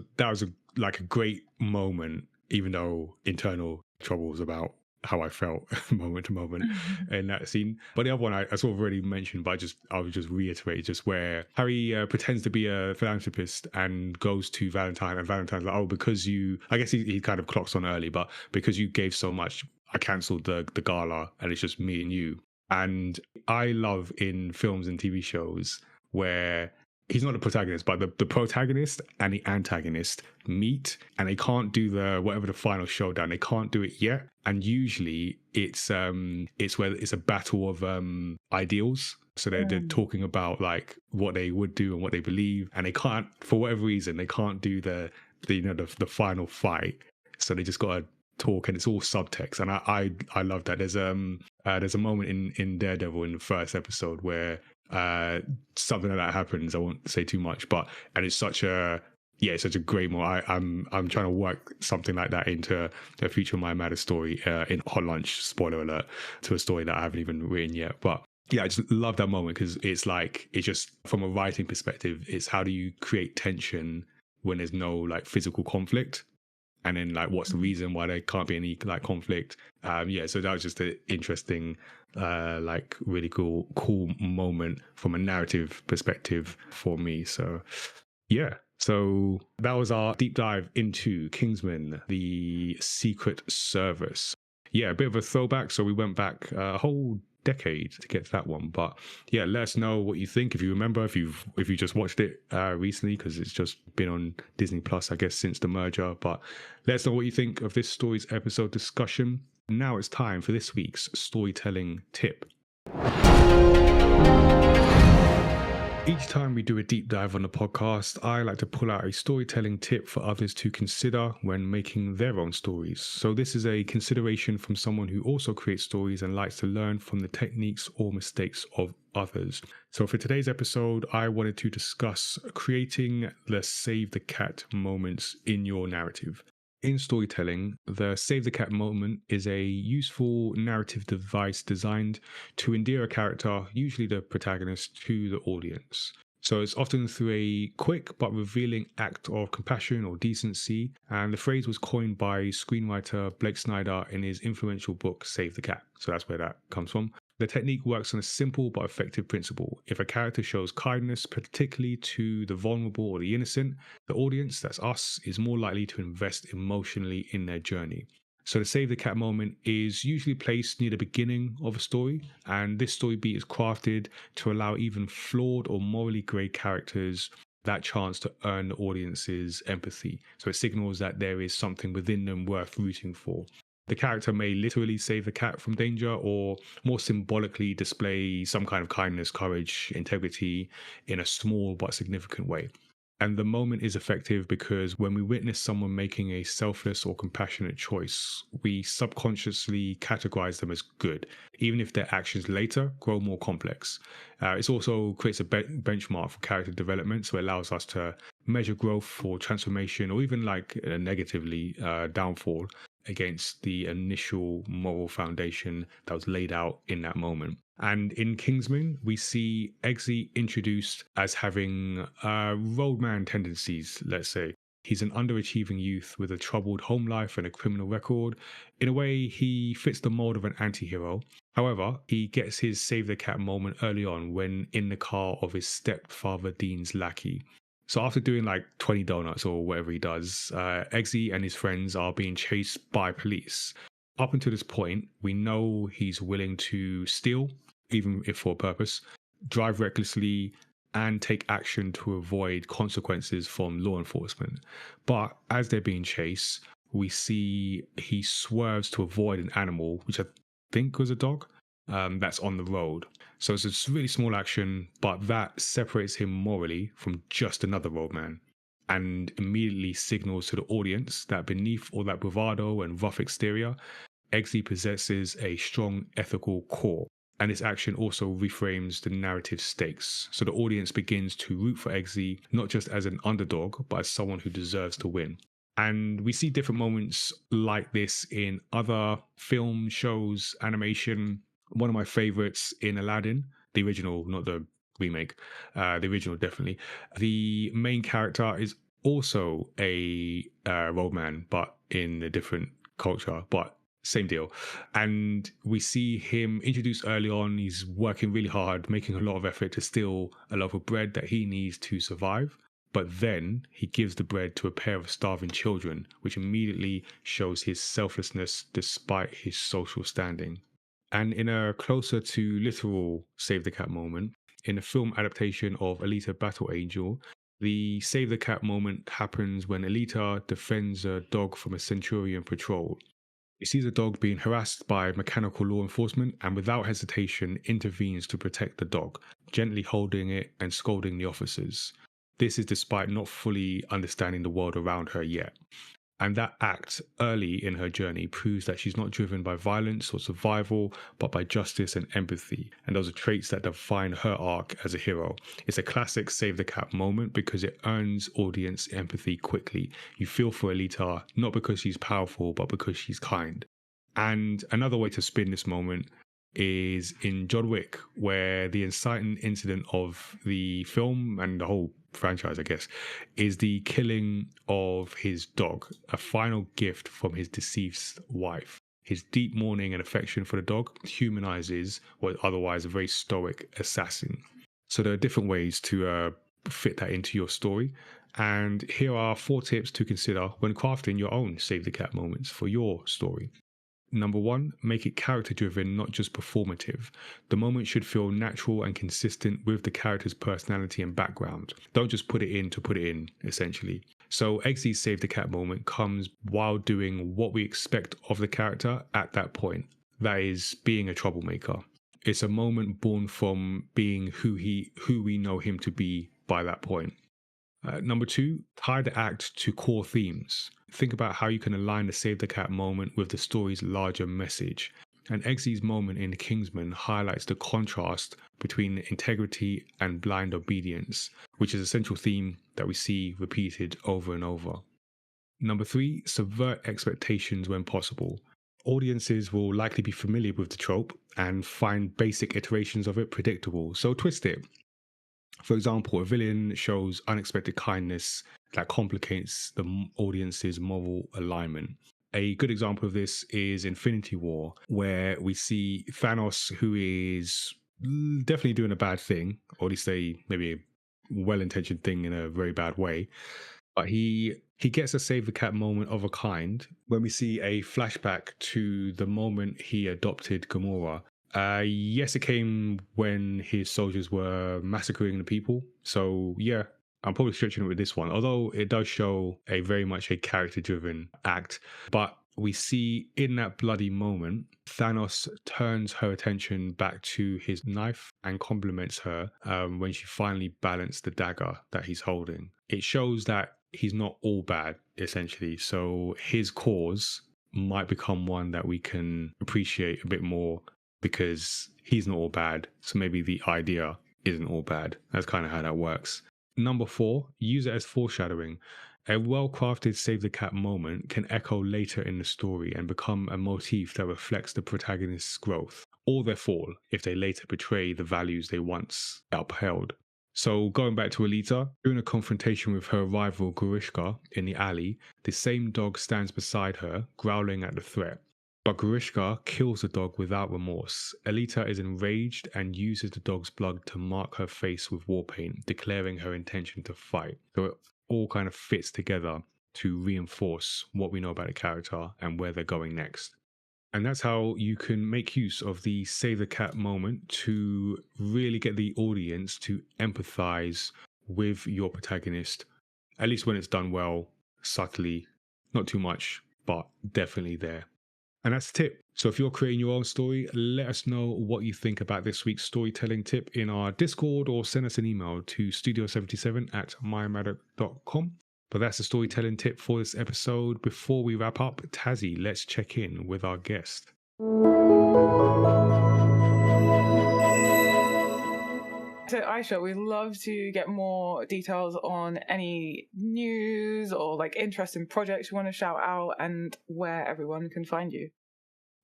a like a great moment, even though internal troubles about how I felt moment to moment in that scene. But the other one I sort of already mentioned, but I would just reiterate, just where Harry pretends to be a philanthropist and goes to Valentine, and Valentine's like, oh, because I guess he kind of clocks on early, but because you gave so much, I cancelled the gala and it's just me and you. And I love in films and TV shows where he's not the protagonist, but the protagonist and the antagonist meet, and they can't do the final showdown. They can't do it yet, and usually it's where it's a battle of ideals. So they're talking about like what they would do and what they believe, and they can't, for whatever reason, they can't do the final fight. So they just got to talk, and it's all subtext, and I love that. There's a moment in Daredevil in the first episode where something like that happens. I won't say too much, and it's such a great moment. I'm trying to work something like that into a future My Matter story in Hot Lunch, spoiler alert, to a story that I haven't even written yet. But yeah, I just love that moment, because it's just from a writing perspective, it's how do you create tension when there's no like physical conflict, and then like what's the reason why there can't be any like conflict. So that was just an interesting like really cool moment from a narrative perspective for me. So yeah, so that was our deep dive into Kingsman, the Secret Service. Yeah, a bit of a throwback, so we went back a whole decade to get to that one. But yeah, let us know what you think, if you remember, if you just watched it recently, because it's just been on Disney Plus, I guess, since the merger. But let us know what you think of this story's episode discussion. Now it's time for this week's storytelling tip. Each time we do a deep dive on the podcast, I like to pull out a storytelling tip for others to consider when making their own stories. So this is a consideration from someone who also creates stories and likes to learn from the techniques or mistakes of others. So for today's episode, I wanted to discuss creating the save the cat moments in your narrative. In storytelling, the save the cat moment is a useful narrative device designed to endear a character, usually the protagonist, to the audience. So it's often through a quick but revealing act of compassion or decency, and the phrase was coined by screenwriter Blake Snyder in his influential book Save the Cat. So that's where that comes from. The technique works on a simple but effective principle. If a character shows kindness, particularly to the vulnerable or the innocent, the audience, that's us, is more likely to invest emotionally in their journey. So the save the cat moment is usually placed near the beginning of a story, and this story beat is crafted to allow even flawed or morally grey characters that chance to earn the audience's empathy. So it signals that there is something within them worth rooting for. The character may literally save the cat from danger or more symbolically display some kind of kindness, courage, integrity in a small but significant way. And the moment is effective because when we witness someone making a selfless or compassionate choice, we subconsciously categorize them as good, even if their actions later grow more complex. It also creates a benchmark for character development, so it allows us to measure growth or transformation, or even like negatively downfall against the initial moral foundation that was laid out in that moment. And in Kingsman, we see Eggsy introduced as having roadman tendencies, let's say. He's an underachieving youth with a troubled home life and a criminal record. In a way, he fits the mold of an anti-hero. However, he gets his save the cat moment early on when in the car of his stepfather Dean's lackey. So after doing like 20 donuts or whatever he does, Eggsy and his friends are being chased by police. Up until this point, we know he's willing to steal, even if for a purpose, drive recklessly, and take action to avoid consequences from law enforcement. But as they're being chased, we see he swerves to avoid an animal, which I think was a dog, that's on the road. So it's a really small action, but that separates him morally from just another roadman and immediately signals to the audience that beneath all that bravado and rough exterior, Eggsy possesses a strong ethical core. And this action also reframes the narrative stakes. So the audience begins to root for Eggsy, not just as an underdog, but as someone who deserves to win. And we see different moments like this in other film, shows, animation. One of my favorites in Aladdin, the original, not the remake, the original definitely. The main character is also a roadman, but in a different culture, but same deal. And we see him introduced early on. He's working really hard, making a lot of effort to steal a loaf of bread that he needs to survive. But then he gives the bread to a pair of starving children, which immediately shows his selflessness despite his social standing. And in a closer to literal save the cat moment, in a film adaptation of Alita Battle Angel, the save the cat moment happens when Alita defends a dog from a Centurion patrol. He sees a dog being harassed by mechanical law enforcement and without hesitation intervenes to protect the dog, gently holding it and scolding the officers. This is despite not fully understanding the world around her yet. And that act early in her journey proves that she's not driven by violence or survival, but by justice and empathy. And those are traits that define her arc as a hero. It's a classic save the cat moment because it earns audience empathy quickly. You feel for Alita, not because she's powerful, but because she's kind. And another way to spin this moment is in John Wick, where the inciting incident of the film and the whole franchise, I guess, is the killing of his dog, a final gift from his deceased wife. His deep mourning and affection for the dog humanizes what otherwise a very stoic assassin. So there are different ways to fit that into your story. And here are 4 tips to consider when crafting your own save the cat moments for your story. Number 1, make it character driven, not just performative. The moment should feel natural and consistent with the character's personality and background. Don't just put it in to put it in, essentially. So Eggsy's save the cat moment comes while doing what we expect of the character at that point. That is, being a troublemaker. It's a moment born from being who we know him to be by that point. Number 2, tie the act to core themes. Think about how you can align the Save the Cat moment with the story's larger message. And Eggsy's moment in Kingsman highlights the contrast between integrity and blind obedience, which is a central theme that we see repeated over and over. Number 3, subvert expectations when possible. Audiences will likely be familiar with the trope and find basic iterations of it predictable, so twist it. For example, a villain shows unexpected kindness that complicates the audience's moral alignment. A good example of this is Infinity War, where we see Thanos, who is definitely doing a bad thing, or at least maybe a well-intentioned thing in a very bad way. But he gets a Save the Cat moment of a kind when we see a flashback to the moment he adopted Gamora. Yes, it came when his soldiers were massacring the people. So yeah, I'm probably stretching it with this one, although it does show a very much a character-driven act. But we see in that bloody moment, Thanos turns her attention back to his knife and compliments her when she finally balanced the dagger that he's holding. It shows that he's not all bad, essentially. So his cause might become one that we can appreciate a bit more because he's not all bad. So maybe the idea isn't all bad. That's kind of how that works. Number 4, use it as foreshadowing. A well-crafted Save the Cat moment can echo later in the story and become a motif that reflects the protagonist's growth or their fall if they later betray the values they once upheld. So going back to Alita, during a confrontation with her rival Grishka in the alley, the same dog stands beside her, growling at the threat. But Grishka kills the dog without remorse. Alita is enraged and uses the dog's blood to mark her face with war paint, declaring her intention to fight. So it all kind of fits together to reinforce what we know about the character and where they're going next. And that's how you can make use of the Save the Cat moment to really get the audience to empathize with your protagonist, at least when it's done well, subtly, not too much, but definitely there. And that's the tip. So if you're creating your own story, let us know what you think about this week's storytelling tip in our Discord or send us an email to studio77@mymatter.com. But that's the storytelling tip for this episode. Before we wrap up, Tazziii, let's check in with our guest. So Aisha, we'd love to get more details on any news or like interesting projects you want to shout out and where everyone can find you.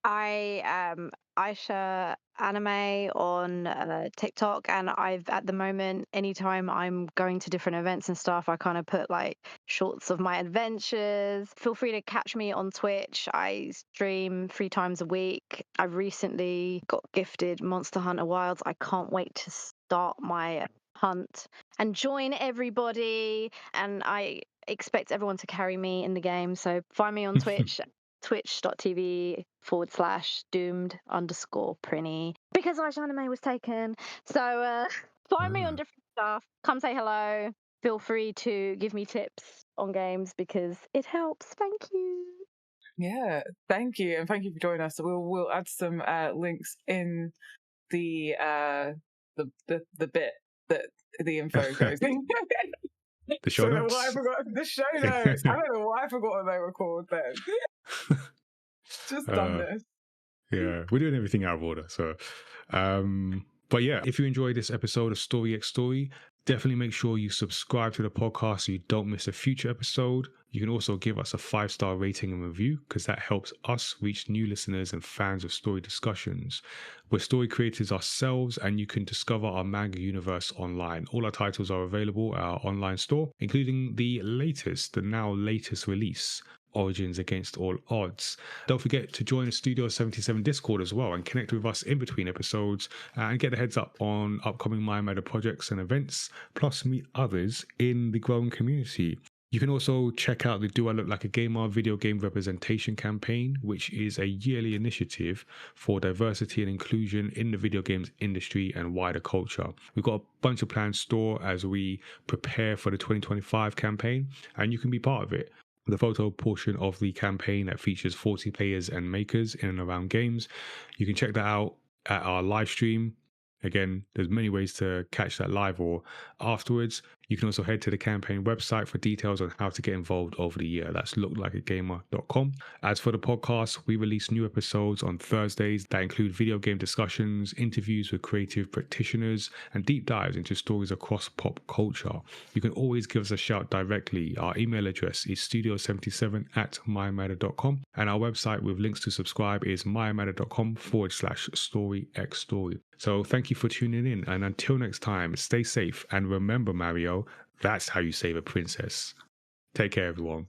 I am Aisha Anime on TikTok, and I've at the moment, anytime I'm going to different events and stuff, I kind of put like shorts of my adventures. Feel free to catch me on Twitch. I stream 3 times a week. I recently got gifted Monster Hunter Wilds. I can't wait to start my hunt and join everybody, and I expect everyone to carry me in the game. So find me on Twitch. twitch.tv/doomed_Prinny because Aisha Anime was taken. So find me on different stuff. Come say hello. Feel free to give me tips on games because it helps. Thank you. Yeah, thank you, and thank you for joining us. We'll add some links in the bit that the info goes in. The show notes. I forgot the show notes. I don't know why I forgot they were called then. Just done this. Yeah, we're doing everything out of order. So, but yeah, if you enjoyed this episode of Story X Story, definitely make sure you subscribe to the podcast so you don't miss a future episode. You can also give us a 5-star rating and review because that helps us reach new listeners and fans of story discussions. We're story creators ourselves, and you can discover our manga universe online. All our titles are available at our online store, including the now latest release, Origins Against All Odds. Don't forget to join the Studio 77 Discord as well and connect with us in between episodes and get a heads up on upcoming My Matter projects and events, plus meet others in the growing community. You can also check out the Do I Look Like a Gamer video game representation campaign, which is a yearly initiative for diversity and inclusion in the video games industry and wider culture. We've got a bunch of plans stored as we prepare for the 2025 campaign, and you can be part of it. The photo portion of the campaign that features 40 players and makers in and around games. You can check that out at our live stream. Again, there's many ways to catch that live or afterwards. You can also head to the campaign website for details on how to get involved over the year. That's looklikeagamer.com. As for the podcast, we release new episodes on Thursdays that include video game discussions, interviews with creative practitioners, and deep dives into stories across pop culture. You can always give us a shout directly. Our email address is studio77@mymatter.com, and our website with links to subscribe is mymatter.com/storyxstory. So thank you for tuning in, and until next time, stay safe, and remember, Mario, that's how you save a princess. Take care, everyone.